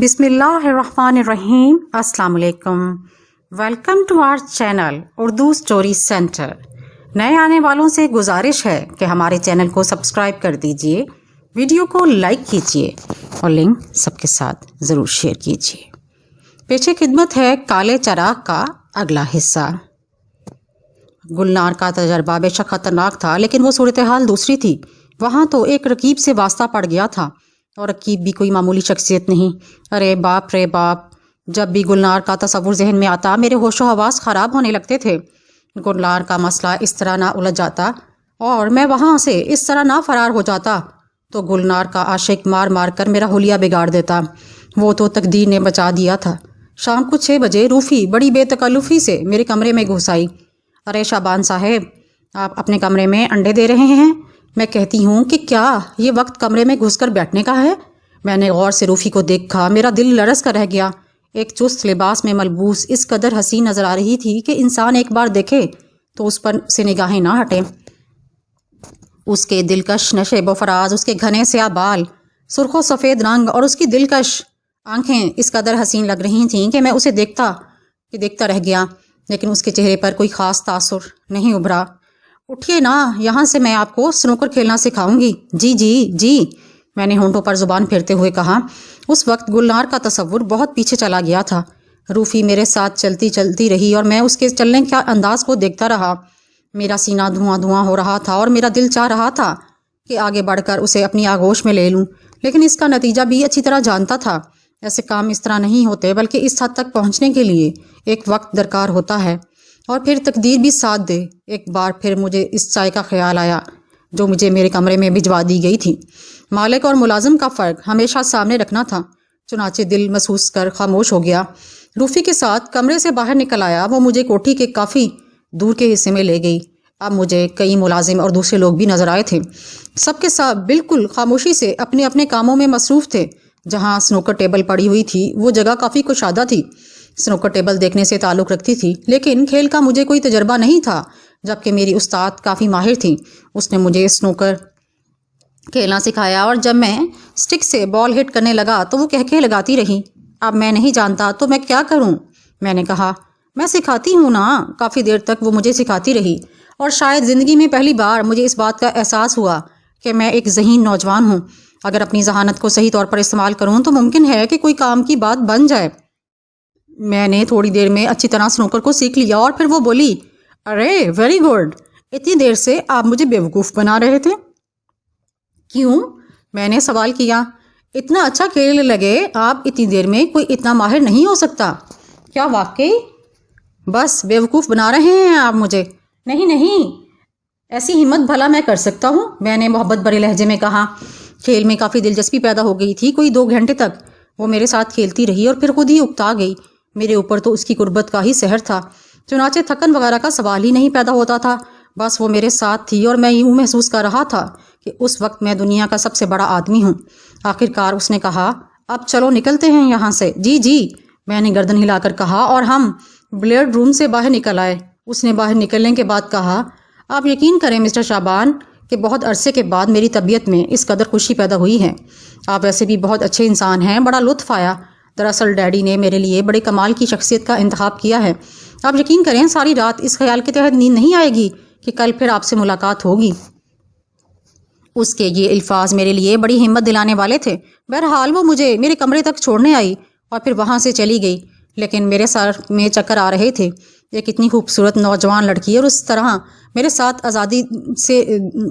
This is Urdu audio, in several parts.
بسم اللہ الرحمن الرحیم۔ السلام علیکم، welcome to our channel Urdu story centre. نئے آنے والوں سے گزارش ہے کہ ہمارے چینل کو سبسکرائب کر دیجئے، ویڈیو کو لائک کیجئے اور لنک سب کے ساتھ ضرور شیئر کیجئے۔ پیچھے خدمت ہے کالے چراغ کا اگلا حصہ۔ گلنار کا تجربہ بے شک خطرناک تھا، لیکن وہ صورتحال دوسری تھی۔ وہاں تو ایک رقیب سے واسطہ پڑ گیا تھا، اور رقیب بھی کوئی معمولی شخصیت نہیں۔ ارے باپ رے باپ، جب بھی گلنار کا تصور ذہن میں آتا میرے ہوش و حواس خراب ہونے لگتے تھے۔ گلنار کا مسئلہ اس طرح نہ الجھ جاتا اور میں وہاں سے اس طرح نہ فرار ہو جاتا تو گلنار کا عاشق مار مار کر میرا حلیہ بگاڑ دیتا۔ وہ تو تقدیر نے بچا دیا تھا۔ شام کو 6 بجے روفی بڑی بے تکلفی سے میرے کمرے میں گھس آئی۔ ارے شعبان صاحب، آپ اپنے کمرے میں انڈے دے رہے ہیں؟ میں کہتی ہوں کہ کیا یہ وقت کمرے میں گھس کر بیٹھنے کا ہے؟ میں نے غور سے روفی کو دیکھا، میرا دل لرز کر رہ گیا۔ ایک چست لباس میں ملبوس اس قدر حسین نظر آ رہی تھی کہ انسان ایک بار دیکھے تو اس پر سے نگاہیں نہ ہٹیں۔ اس کے دلکش نشیب و فراز، اس کے گھنے سیاہ بال، سرخ و سفید رنگ اور اس کی دلکش آنکھیں اس قدر حسین لگ رہی تھیں کہ میں اسے دیکھتا رہ گیا، لیکن اس کے چہرے پر کوئی خاص تاثر نہیں ابھرا۔ اٹھیے نا، یہاں سے میں آپ کو سنوکر کھیلنا سکھاؤں گی۔ جی جی جی، میں نے ہونٹوں پر زبان پھیرتے ہوئے کہا۔ اس وقت گلنار کا تصور بہت پیچھے چلا گیا تھا۔ روفی میرے ساتھ چلتی رہی اور میں اس کے چلنے کے انداز کو دیکھتا رہا۔ میرا سینہ دھواں دھواں ہو رہا تھا اور میرا دل چاہ رہا تھا کہ آگے بڑھ کر اسے اپنی آغوش میں لے لوں، لیکن اس کا نتیجہ بھی اچھی طرح جانتا تھا۔ ایسے کام اس طرح نہیں ہوتے، بلکہ اس حد تک پہنچنے کے لیے ایک وقت درکار ہوتا ہے، اور پھر تقدیر بھی ساتھ دے۔ ایک بار پھر مجھے اس چائے کا خیال آیا جو مجھے میرے کمرے میں بھجوا دی گئی تھی۔ مالک اور ملازم کا فرق ہمیشہ سامنے رکھنا تھا، چنانچہ دل محسوس کر خاموش ہو گیا۔ روفی کے ساتھ کمرے سے باہر نکل آیا۔ وہ مجھے کوٹھی کے کافی دور کے حصے میں لے گئی۔ اب مجھے کئی ملازم اور دوسرے لوگ بھی نظر آئے تھے۔ سب کے ساتھ بالکل خاموشی سے اپنے اپنے کاموں میں مصروف تھے۔ جہاں سنوکر ٹیبل پڑی ہوئی تھی وہ جگہ کافی کشادہ تھی، سنوکر ٹیبل دیکھنے سے تعلق رکھتی تھی، لیکن کھیل کا مجھے کوئی تجربہ نہیں تھا، جبکہ میری استاد کافی ماہر تھی۔ اس نے مجھے سنوکر کھیلنا سکھایا، اور جب میں سٹک سے بال ہٹ کرنے لگا تو وہ کہکہے لگاتی رہی۔ اب میں نہیں جانتا تو میں کیا کروں؟ میں نے کہا، میں سکھاتی ہوں نا۔ کافی دیر تک وہ مجھے سکھاتی رہی، اور شاید زندگی میں پہلی بار مجھے اس بات کا احساس ہوا کہ میں ایک ذہین نوجوان ہوں۔ اگر اپنی ذہانت کو صحیح طور پر استعمال کروں تو ممکن ہے کہ کوئی کام کی بات بن جائے۔ میں نے تھوڑی دیر میں اچھی طرح سنوکر کو سیکھ لیا، اور پھر وہ بولی، ارے ویری گڈ، اتنی دیر سے آپ مجھے بیوقوف بنا رہے تھے۔ کیوں؟ میں نے سوال کیا۔ اتنا اچھا کھیلنے لگے آپ، اتنی دیر میں کوئی اتنا ماہر نہیں ہو سکتا۔ کیا واقعی؟ بس بیوقوف بنا رہے ہیں آپ مجھے؟ نہیں، ایسی ہمت بھلا میں کر سکتا ہوں، میں نے محبت بھرے لہجے میں کہا۔ کھیل میں کافی دلچسپی پیدا ہو گئی تھی۔ کوئی 2 گھنٹے تک وہ میرے ساتھ کھیلتی رہی اور پھر خود ہی اکتا گئی۔ میرے اوپر تو اس کی قربت کا ہی سحر تھا، چنانچہ تھکن وغیرہ کا سوال ہی نہیں پیدا ہوتا تھا۔ بس وہ میرے ساتھ تھی اور میں یوں محسوس کر رہا تھا کہ اس وقت میں دنیا کا سب سے بڑا آدمی ہوں۔ آخرکار اس نے کہا، اب چلو نکلتے ہیں یہاں سے۔ جی جی، میں نے گردن ہلا کر کہا، اور ہم بلیئرڈ روم سے باہر نکل آئے۔ اس نے باہر نکلنے کے بعد کہا، آپ یقین کریں مسٹر شعبان کہ بہت عرصے کے بعد میری طبیعت میں اس قدر خوشی پیدا ہوئی ہے۔ آپ ویسے بھی بہت اچھے انسان ہیں، بڑا لطف آیا۔ دراصل ڈیڈی نے میرے لیے بڑے کمال کی شخصیت کا انتخاب کیا ہے۔ آپ یقین کریں ساری رات اس خیال کے تحت نیند نہیں آئے گی کہ کل پھر آپ سے ملاقات ہوگی۔ اس کے یہ الفاظ میرے لیے بڑی ہمت دلانے والے تھے۔ بہرحال وہ مجھے میرے کمرے تک چھوڑنے آئی اور پھر وہاں سے چلی گئی، لیکن میرے سر میں چکر آ رہے تھے۔ ایک اتنی خوبصورت نوجوان لڑکی اور اس طرح میرے ساتھ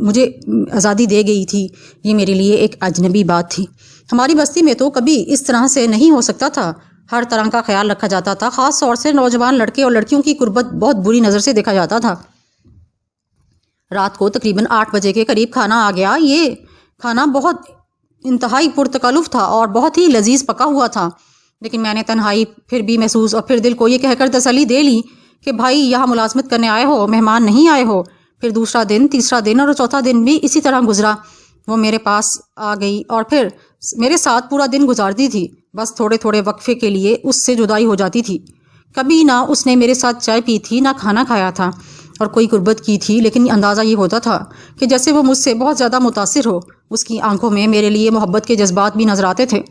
مجھے آزادی دے گئی تھی، یہ میرے لیے ایک اجنبی بات تھی۔ ہماری بستی میں تو کبھی اس طرح سے نہیں ہو سکتا تھا۔ ہر طرح کا خیال رکھا جاتا تھا، خاص طور سے نوجوان لڑکے اور لڑکیوں کی قربت بہت بری نظر سے دیکھا جاتا تھا۔ رات کو تقریباً 8 بجے کے قریب کھانا آ گیا۔ یہ کھانا بہت انتہائی پرتکلف تھا اور بہت ہی لذیذ پکا ہوا تھا، لیکن میں نے تنہائی پھر بھی محسوس اور پھر دل کو یہ کہہ کر تسلی دے لی کہ بھائی یہاں ملازمت کرنے آئے ہو، مہمان نہیں آئے ہو۔ پھر دوسرا دن، تیسرا دن اور چوتھا دن بھی اسی طرح گزرا۔ وہ میرے پاس آ گئی اور پھر میرے ساتھ پورا دن گزارتی تھی۔ بس تھوڑے تھوڑے وقفے کے لیے اس سے جدائی ہو جاتی تھی۔ کبھی نہ اس نے میرے ساتھ چائے پی تھی، نہ کھانا کھایا تھا اور کوئی قربت کی تھی، لیکن اندازہ یہ ہوتا تھا کہ جیسے وہ مجھ سے بہت زیادہ متاثر ہو۔ اس کی آنکھوں میں میرے لیے محبت کے جذبات بھی نظر آتے تھے۔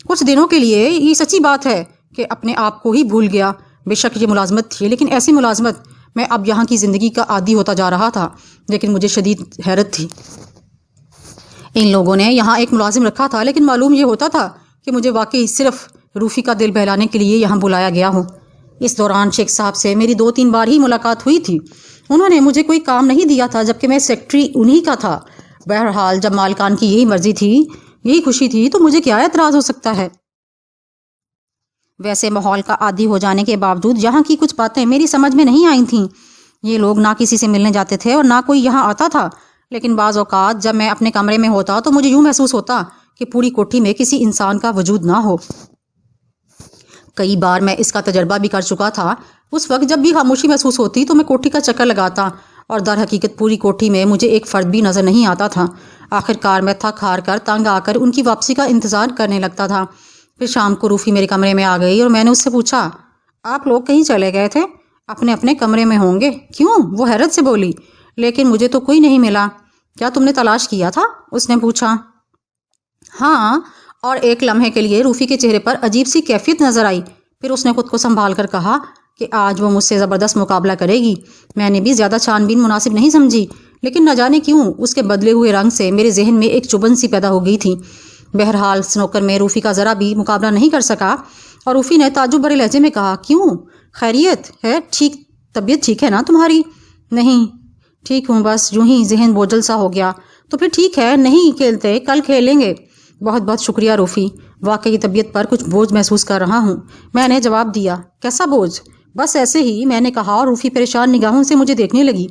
کچھ دنوں کے لیے یہ سچی بات ہے کہ اپنے آپ کو ہی بھول گیا۔ بے شک یہ ملازمت تھی، لیکن ایسی ملازمت، میں اب یہاں کی زندگی کا عادی ہوتا جا رہا تھا، لیکن مجھے شدید حیرت تھی۔ ان لوگوں نے یہاں ایک ملازم رکھا تھا، لیکن معلوم یہ ہوتا تھا کہ مجھے واقعی صرف روفی کا دل بہلانے کے لیے یہاں بلایا گیا ہوں۔ اس دوران شیخ صاحب سے میری 2-3 بار ہی ملاقات ہوئی تھی۔ انہوں نے مجھے کوئی کام نہیں دیا تھا، جبکہ میں سیکرٹری انہی کا تھا۔ بہرحال جب مالکان کی یہی مرضی تھی، یہی خوشی تھی، تو مجھے کیا اعتراض ہو سکتا ہے؟ ویسے ماحول کا عادی ہو جانے کے باوجود یہاں کی کچھ باتیں میری سمجھ میں نہیں آئی تھیں۔ یہ لوگ نہ کسی سے ملنے جاتے تھے اور نہ کوئی یہاں آتا تھا، لیکن بعض اوقات جب میں اپنے کمرے میں ہوتا تو مجھے یوں محسوس ہوتا کہ پوری کوٹھی میں کسی انسان کا وجود نہ ہو۔ کئی بار میں اس کا تجربہ بھی کر چکا تھا۔ اس وقت جب بھی خاموشی محسوس ہوتی تو میں کوٹھی کا چکر لگاتا، اور در حقیقت پوری کوٹھی میں مجھے ایک فرد بھی نظر نہیں آتا تھا۔ آخر کار میں تھک ہار کر تنگ آ کر ان کی واپسی کا انتظار کرنے لگتا تھا۔ پھر شام کو روفی میرے کمرے میں آ گئی اور میں نے اس سے پوچھا، آپ لوگ کہیں چلے گئے تھے؟ اپنے اپنے کمرے میں ہوں گے۔ کیوں؟ وہ حیرت سے بولی۔ لیکن مجھے تو کوئی نہیں ملا۔ کیا تم نے تلاش کیا تھا؟ اس نے پوچھا۔ ہاں، اور ایک لمحے کے لیے روفی کے چہرے پر عجیب سی کیفیت نظر آئی۔ پھر اس نے خود کو سنبھال کر کہا کہ آج وہ مجھ سے زبردست مقابلہ کرے گی۔ میں نے بھی زیادہ چھان بین مناسب نہیں سمجھی، لیکن نہ جانے کیوں اس کے بدلے ہوئے رنگ سے میرے ذہن میں ایک چبھن سی پیدا ہو گئی تھی۔ بہرحال سنوکر میں روفی کا ذرا بھی مقابلہ نہیں کر سکا، اور روفی نے تعجب بھرے لہجے میں کہا، کیوں؟ خیریت ہے؟ طبیعت ٹھیک ہے نا تمہاری؟ نہیں ٹھیک ہوں، بس یوں ہی ذہن بوجھل سا ہو گیا۔ تو پھر ٹھیک ہے، نہیں کھیلتے، کل کھیلیں گے۔ بہت بہت شکریہ روفی، واقعی طبیعت پر کچھ بوجھ محسوس کر رہا ہوں، میں نے جواب دیا۔ کیسا بوجھ؟ بس ایسے ہی، میں نے کہا، اور روفی پریشان نگاہوں سے مجھے دیکھنے لگی۔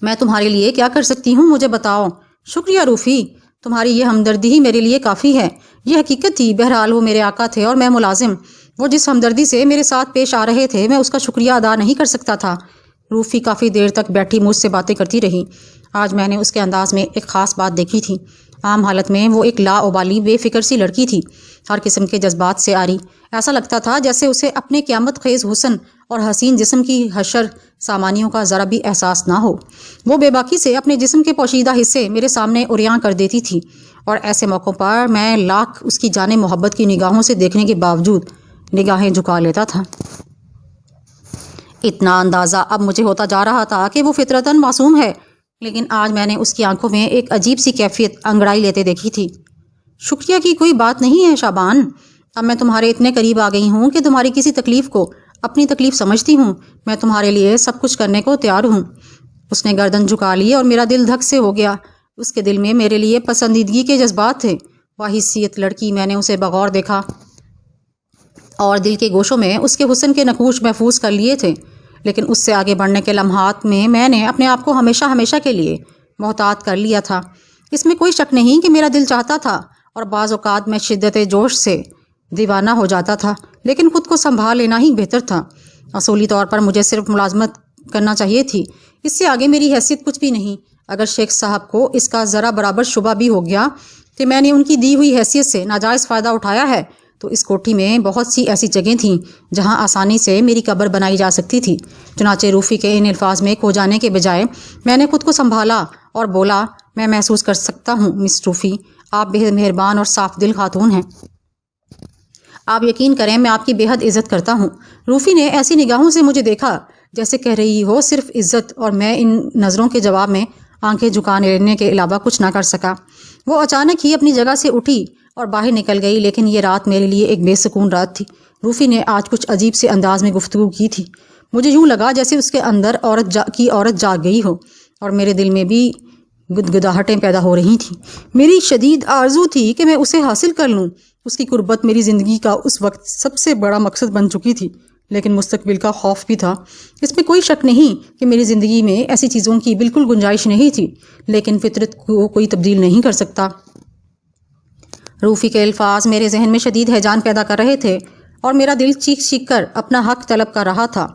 میں تمہارے لیے کیا کر سکتی ہوں، مجھے بتاؤ۔ شکریہ روفی، تمہاری یہ ہمدردی ہی میرے لیے کافی ہے۔ یہ حقیقت تھی، بہرحال وہ میرے آقا تھے اور میں ملازم۔ وہ جس ہمدردی سے میرے ساتھ پیش آ رہے تھے، میں اس کا شکریہ ادا نہیں کر سکتا تھا۔ روفی کافی دیر تک بیٹھی مجھ سے باتیں کرتی رہی۔ آج میں نے اس کے انداز میں ایک خاص بات دیکھی تھی۔ عام حالت میں وہ ایک لا ابالی بے فکر سی لڑکی تھی، ہر قسم کے جذبات سے عاری۔ ایسا لگتا تھا جیسے اسے اپنے قیامت خیز حسن اور حسین جسم کی حشر سامانیوں کا ذرا بھی احساس نہ ہو۔ وہ بے باکی سے اپنے جسم کے پوشیدہ حصے میرے سامنے عریاں کر دیتی تھی، اور ایسے موقعوں پر میں لاکھ اس کی جانب محبت کی نگاہوں سے دیکھنے کے باوجود نگاہیں جھکا لیتا تھا۔ اتنا اندازہ اب مجھے ہوتا جا رہا تھا کہ وہ فطرتاً معصوم ہے، لیکن آج میں نے اس کی آنکھوں میں ایک عجیب سی کیفیت انگڑائی لیتے دیکھی تھی۔ شکریہ کی کوئی بات نہیں ہے شعبان، اب میں تمہارے اتنے قریب آ گئی ہوں کہ تمہاری کسی تکلیف کو اپنی تکلیف سمجھتی ہوں۔ میں تمہارے لیے سب کچھ کرنے کو تیار ہوں۔ اس نے گردن جھکا لی اور میرا دل دھک سے ہو گیا۔ اس کے دل میں میرے لیے پسندیدگی کے جذبات تھے۔ واحیثیت لڑکی، میں نے اسے بغور دیکھا اور دل کے گوشوں میں اس کے حسن کے نقوش محفوظ کر لیے تھے، لیکن اس سے آگے بڑھنے کے لمحات میں نے اپنے آپ کو ہمیشہ ہمیشہ کے لیے محتاط کر لیا تھا۔ اس میں کوئی شک نہیں کہ میرا دل چاہتا تھا، اور بعض اوقات میں شدت جوش سے دیوانہ ہو جاتا تھا، لیکن خود کو سنبھال لینا ہی بہتر تھا۔ اصولی طور پر مجھے صرف ملازمت کرنا چاہیے تھی، اس سے آگے میری حیثیت کچھ بھی نہیں۔ اگر شیخ صاحب کو اس کا ذرا برابر شبہ بھی ہو گیا کہ میں نے ان کی دی ہوئی حیثیت سے ناجائز فائدہ اٹھایا ہے، تو اس کوٹھی میں بہت سی ایسی جگہیں تھیں جہاں آسانی سے میری قبر بنائی جا سکتی تھی۔ چنانچہ روفی کے ان الفاظ میں کھو جانے کے بجائے میں نے خود کو سنبھالا اور بولا، میں محسوس کر سکتا ہوں مس روفی، آپ بے حد مہربان اور صاف دل خاتون ہیں۔ آپ یقین کریں میں آپ کی بے حد عزت کرتا ہوں۔ روفی نے ایسی نگاہوں سے مجھے دیکھا جیسے کہہ رہی ہو صرف عزت، اور میں ان نظروں کے جواب میں آنکھیں جھکانے لینے کے علاوہ کچھ نہ کر سکا۔ وہ اچانک ہی اپنی جگہ سے اٹھی اور باہر نکل گئی، لیکن یہ رات میرے لیے ایک بے سکون رات تھی۔ روفی نے آج کچھ عجیب سے انداز میں گفتگو کی تھی۔ مجھے یوں لگا جیسے اس کے اندر عورت جاگ گئی ہو، اور میرے دل میں بھی گدگداہٹیں پیدا ہو رہی تھیں۔ میری شدید آرزو تھی کہ میں اسے حاصل کر لوں۔ اس کی قربت میری زندگی کا اس وقت سب سے بڑا مقصد بن چکی تھی، لیکن مستقبل کا خوف بھی تھا۔ اس میں کوئی شک نہیں کہ میری زندگی میں ایسی چیزوں کی بالکل گنجائش نہیں تھی، لیکن فطرت کو کوئی تبدیل نہیں کر سکتا۔ روفی کے الفاظ میرے ذہن میں شدید ہیجان پیدا کر رہے تھے، اور میرا دل چیخ چیخ کر اپنا حق طلب کر رہا تھا۔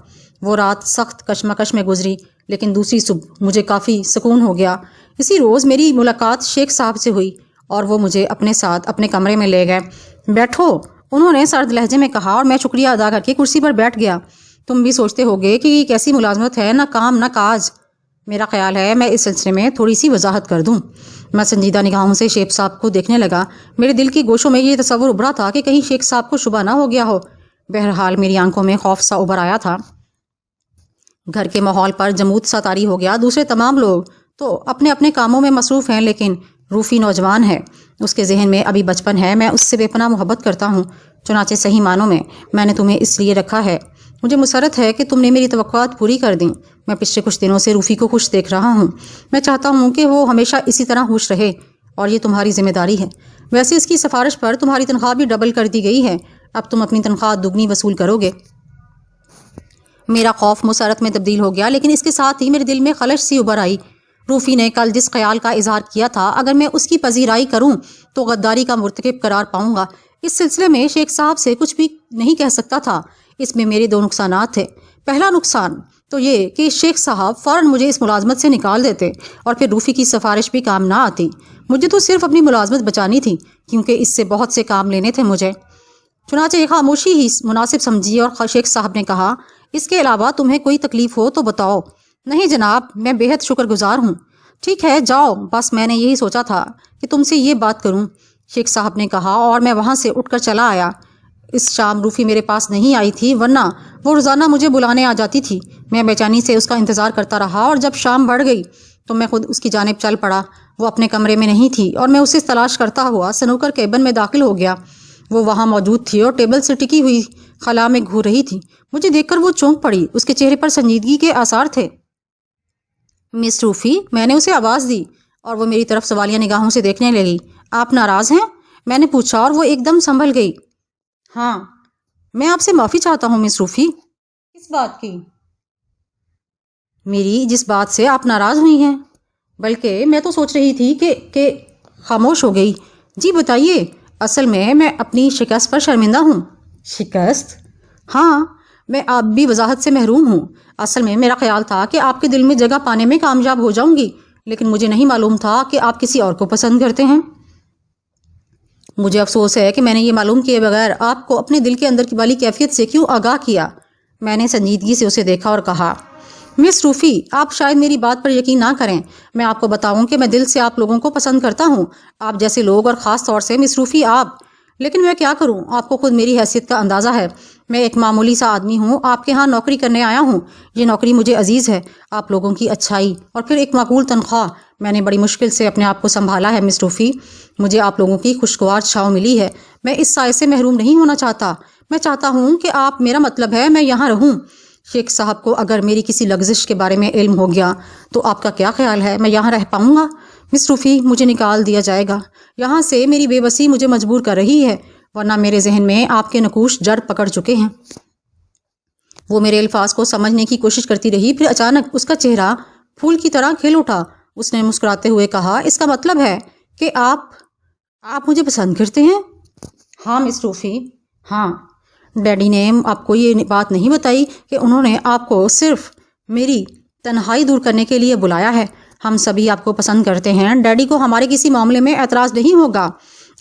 وہ رات سخت کشمکش میں گزری، لیکن دوسری صبح مجھے کافی سکون ہو گیا۔ اسی روز میری ملاقات شیخ صاحب سے ہوئی، اور وہ مجھے اپنے ساتھ اپنے کمرے میں لے گئے۔ بیٹھو، انہوں نے سرد لہجے میں کہا، اور میں شکریہ ادا کر کے کرسی پر بیٹھ گیا۔ تم بھی سوچتے ہوگے کہ یہ کیسی ملازمت ہے، نہ کام نہ کاج۔ میرا خیال ہے میں اس سلسلے میں تھوڑی سی وضاحت کر دوں۔ میں سنجیدہ نگاہوں سے شیخ صاحب کو دیکھنے لگا۔ میرے دل کی گوشوں میں یہ تصور ابھرا تھا کہ کہیں شیخ صاحب کو شبہ نہ ہو گیا ہو۔ بہرحال میری آنکھوں میں خوف سا ابھر آیا تھا۔ گھر کے ماحول پر جمود سا طاری ہو گیا۔ دوسرے تمام لوگ تو اپنے اپنے کاموں میں مصروف ہیں، لیکن روفی نوجوان ہے، اس کے ذہن میں ابھی بچپن ہے۔ میں اس سے بے پناہ محبت کرتا ہوں، چنانچہ صحیح معنوں میں نے تمہیں اس لیے رکھا ہے۔ مجھے مسرت ہے کہ تم نے میری توقعات پوری کر دیں۔ میں پچھلے کچھ دنوں سے روفی کو خوش دیکھ رہا ہوں۔ میں چاہتا ہوں کہ وہ ہمیشہ اسی طرح خوش رہے، اور یہ تمہاری ذمہ داری ہے۔ ویسے اس کی سفارش پر تمہاری تنخواہ بھی ڈبل کر دی گئی ہے۔ اب تم اپنی تنخواہ دگنی وصول کرو گے۔ میرا خوف مسرت میں تبدیل ہو گیا، لیکن اس کے ساتھ ہی میرے دل میں خلش سی ابھر آئی۔ روفی نے کل جس خیال کا اظہار کیا تھا، اگر میں اس کی پذیرائی کروں تو غداری کا مرتکب قرار پاؤں گا۔ اس سلسلے میں شیخ صاحب سے کچھ بھی نہیں کہہ سکتا تھا۔ اس میں میرے دو نقصانات تھے۔ پہلا نقصان تو یہ کہ شیخ صاحب فوراً مجھے اس ملازمت سے نکال دیتے، اور پھر روفی کی سفارش بھی کام نہ آتی۔ مجھے تو صرف اپنی ملازمت بچانی تھی، کیونکہ اس سے بہت سے کام لینے تھے مجھے۔ چنانچہ یہ خاموشی ہی مناسب سمجھی، اور شیخ صاحب نے کہا، اس کے علاوہ تمہیں کوئی تکلیف ہو تو بتاؤ۔ نہیں جناب، میں بے حد شکر گزار ہوں۔ ٹھیک ہے، جاؤ، بس میں نے یہی سوچا تھا کہ تم سے یہ بات کروں، شیخ صاحب نے کہا، اور میں وہاں سے اٹھ کر چلا آیا۔ اس شام روفی میرے پاس نہیں آئی تھی، ورنہ وہ روزانہ مجھے بلانے آ جاتی تھی۔ میں بے چینی سے اس کا انتظار کرتا رہا، اور جب شام بڑھ گئی تو میں خود اس کی جانب چل پڑا۔ وہ اپنے کمرے میں نہیں تھی، اور میں اسے تلاش کرتا ہوا سنوکر کیبن میں داخل ہو گیا۔ وہ وہاں موجود تھی اور ٹیبل سے ٹکی ہوئی خلا میں گھور رہی تھی۔ مجھے دیکھ کر وہ چونک پڑی۔ اس کے چہرے پر سنجیدگی کے آثار تھے۔ مس روفی، میں نے اسے آواز دی، اور وہ میری طرف سوالیہ نگاہوں سے دیکھنے لگی۔ آپ ناراض ہیں؟ میں نے پوچھا، اور وہ ایک دم سنبھل گئی۔ ہاں، میں آپ سے معافی چاہتا ہوں مس روفی۔ کس بات کی؟ میری جس بات سے آپ ناراض ہوئی ہیں۔ بلکہ میں تو سوچ رہی تھی کہ خاموش ہو گئی۔ جی بتائیے۔ اصل میں اپنی شکست پر شرمندہ ہوں۔ شکست؟ ہاں، میں آپ بھی وضاحت سے محروم ہوں۔ اصل میں میرا خیال تھا کہ آپ کے دل میں جگہ پانے میں کامیاب ہو جاؤں گی، لیکن مجھے نہیں معلوم تھا کہ آپ کسی اور کو پسند کرتے ہیں۔ مجھے افسوس ہے کہ میں نے یہ معلوم کیے بغیر آپ کو اپنے دل کے اندر کی والی کیفیت سے کیوں آگاہ کیا۔ میں نے سنجیدگی سے اسے دیکھا اور کہا، مس روفی، آپ شاید میری بات پر یقین نہ کریں۔ میں آپ کو بتاؤں کہ میں دل سے آپ لوگوں کو پسند کرتا ہوں، آپ جیسے لوگ، اور خاص طور سے مس روفی آپ۔ لیکن میں کیا کروں، آپ کو خود میری حیثیت کا اندازہ ہے۔ میں ایک معمولی سا آدمی ہوں، آپ کے ہاں نوکری کرنے آیا ہوں۔ یہ نوکری مجھے عزیز ہے، آپ لوگوں کی اچھائی، اور پھر ایک معقول تنخواہ۔ میں نے بڑی مشکل سے اپنے آپ کو سنبھالا ہے مس روفی۔ مجھے آپ لوگوں کی خوشگوار چھاؤں ملی ہے۔ میں اس سائے سے محروم نہیں ہونا چاہتا۔ میں چاہتا ہوں کہ آپ، میرا مطلب ہے میں یہاں رہوں۔ شیخ صاحب کو اگر میری کسی لغزش کے بارے میں علم ہو گیا تو آپ کا کیا خیال ہے، میں یہاں رہ پاؤں گا؟ مس روفی، مجھے نکال دیا جائے گا یہاں سے۔ میری بے بسی مجھے مجبور کر رہی ہے، ورنہ میرے ذہن میں آپ کے نقوش جڑ پکڑ چکے ہیں۔ وہ میرے الفاظ کو سمجھنے کی کوشش کرتی رہی، پھر اچانک اس کا چہرہ پھول کی طرح کھل اٹھا۔ اس نے مسکراتے ہوئے کہا، اس کا مطلب ہے کہ آپ مجھے پسند کرتے ہیں؟ ہاں مس روفی، ہاں۔ ڈیڈی نے آپ کو یہ بات نہیں بتائی کہ انہوں نے آپ کو صرف میری تنہائی دور کرنے کے لیے بلایا ہے؟ ہم سبھی آپ کو پسند کرتے ہیں۔ ڈیڈی کو ہمارے کسی معاملے میں اعتراض نہیں ہوگا۔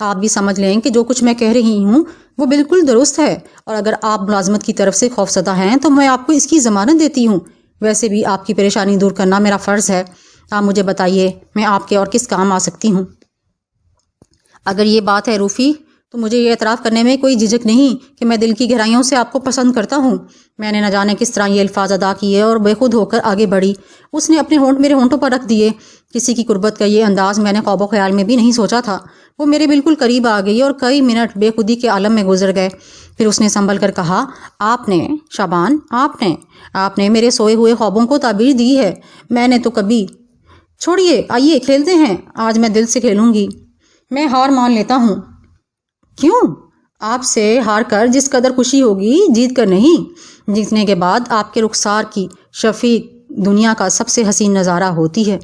آپ بھی سمجھ لیں کہ جو کچھ میں کہہ رہی ہوں وہ بالکل درست ہے، اور اگر آپ ملازمت کی طرف سے خوفزدہ ہیں تو میں آپ کو اس کی ضمانت دیتی ہوں۔ ویسے بھی آپ کی پریشانی دور کرنا میرا فرض ہے۔ آپ مجھے بتائیے، میں آپ کے اور کس کام آ سکتی ہوں؟ اگر یہ بات ہے روفی، تو مجھے یہ اعتراف کرنے میں کوئی جھجک نہیں کہ میں دل کی گہرائیوں سے آپ کو پسند کرتا ہوں۔ میں نے نہ جانے کس طرح یہ الفاظ ادا کیے اور بے خود ہو کر آگے بڑھی۔ اس نے اپنے ہونٹ میرے ہونٹوں پر رکھ دیے۔ کسی کی قربت کا یہ انداز میں نے خواب و خیال میں بھی نہیں سوچا تھا۔ وہ میرے بالکل قریب آ گئی اور کئی منٹ بے خودی کے عالم میں گزر گئے۔ پھر اس نے سنبھل کر کہا، آپ نے شابان، آپ نے میرے سوئے ہوئے خوابوں کو تعبیر دی ہے۔ میں نے تو کبھی… چھوڑیے، آئیے کھیلتے ہیں۔ آج میں دل سے کھیلوں گی۔ میں ہار مان لیتا ہوں۔ کیوں؟ آپ سے ہار کر جس قدر خوشی ہوگی، جیت کر نہیں۔ جیتنے کے بعد آپ کے رخسار کی شفیق دنیا کا سب سے حسین نظارہ ہوتی ہے۔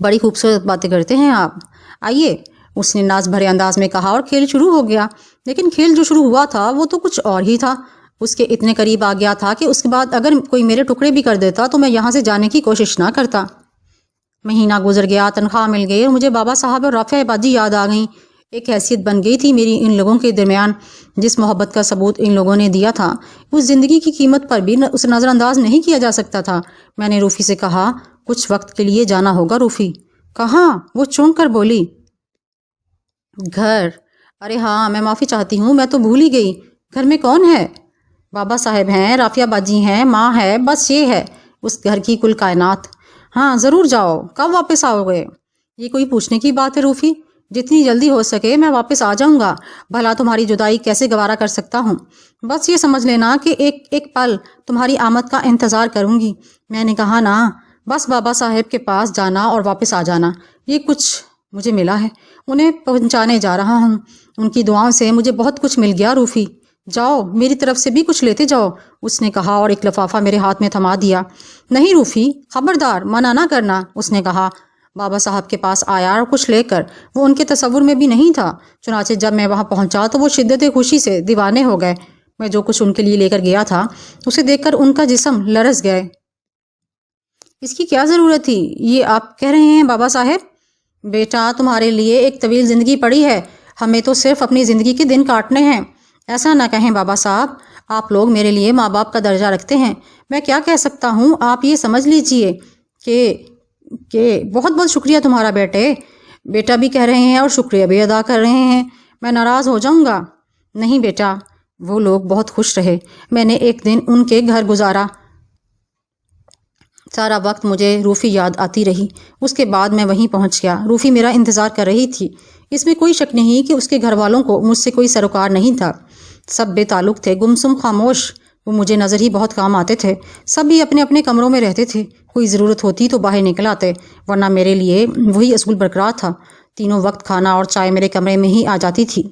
بڑی خوبصورت باتیں کرتے ہیں آپ۔ آئیے، اس نے ناز بھرے انداز میں کہا، اور کھیل شروع ہو گیا۔ لیکن کھیل جو شروع ہوا تھا وہ تو کچھ اور ہی تھا۔ اس کے اتنے قریب آ گیا تھا کہ اس کے بعد اگر کوئی میرے ٹکڑے بھی کر دیتا تو میں یہاں سے جانے کی کوشش نہ کرتا۔ مہینہ گزر گیا، تنخواہ مل گئی، اور مجھے بابا صاحب اور رافعہ باجی یاد آ گئیں۔ ایک حیثیت بن گئی تھی میری ان لوگوں کے درمیان. جس محبت کا ثبوت ان لوگوں نے دیا تھا اس زندگی کی قیمت پر بھی اسے نظر انداز نہیں کیا جا سکتا تھا. میں نے روفی سے کہا کچھ وقت کے لیے جانا ہوگا روفی. کہاں؟ وہ چونک کر بولی. گھر. ارے ہاں میں معافی چاہتی ہوں، میں تو بھول ہی گئی. گھر میں کون ہے؟ بابا صاحب ہیں، رافیہ باجی ہیں، ماں ہے، بس یہ ہے اس گھر کی کل کائنات. ہاں ضرور جاؤ. کب واپس آؤ گے؟ یہ کوئی پوچھنے کی بات ہے روفی؟ جتنی جلدی ہو سکے میں واپس آ جاؤں گا. بھلا تمہاری جدائی کیسے گوارا کر سکتا ہوں؟ بس یہ سمجھ لینا کہ ایک پل تمہاری آمد کا انتظار کروں گی. میں نے کہا نا، بس بابا صاحب کے پاس جانا اور واپس آ جانا، یہ کچھ مجھے ملا ہے، انہیں پہنچانے جا رہا ہوں. ان کی دعاؤں سے مجھے بہت کچھ مل گیا روفی. جاؤ میری طرف سے بھی کچھ لیتے جاؤ، اس نے کہا اور ایک لفافہ میرے ہاتھ میں تھما دیا. نہیں روفی، خبردار، منع نہ کرنا، اس نے کہا. بابا صاحب کے پاس آیا اور کچھ لے کر. وہ ان کے تصور میں بھی نہیں تھا. چنانچہ جب میں وہاں پہنچا تو وہ شدت خوشی سے دیوانے ہو گئے. میں جو کچھ ان کے لیے لے کر گیا تھا اسے دیکھ کر ان کا جسم لرز گئے. اس کی کیا ضرورت تھی؟ یہ آپ کہہ رہے ہیں بابا صاحب؟ بیٹا تمہارے لیے ایک طویل زندگی پڑی ہے، ہمیں تو صرف اپنی زندگی کے دن کاٹنے ہیں. ایسا نہ کہیں بابا صاحب، آپ لوگ میرے لیے ماں باپ کا درجہ رکھتے ہیں. میں کیا کہہ سکتا ہوں، آپ یہ سمجھ لیجئے کہ بہت بہت شکریہ تمہارا بیٹے. بیٹا بھی کہہ رہے ہیں اور شکریہ بھی ادا کر رہے ہیں. میں ناراض ہو جاؤں گا. نہیں بیٹا. وہ لوگ بہت خوش رہے. میں نے ایک دن ان کے گھر گزارا. سارا وقت مجھے روفی یاد آتی رہی. اس کے بعد میں وہیں پہنچ گیا. روفی میرا انتظار کر رہی تھی. اس میں کوئی شک نہیں کہ اس کے گھر والوں کو مجھ سے کوئی سروکار نہیں تھا. سب بے تعلق تھے، گمسم، خاموش. وہ مجھے نظر ہی بہت کام آتے تھے. سب بھی اپنے اپنے کمروں میں رہتے تھے. کوئی ضرورت ہوتی تو باہر نکل آتے، ورنہ میرے لیے وہی اصول برقرار تھا. تینوں وقت کھانا اور چائے میرے کمرے میں ہی آ جاتی تھی.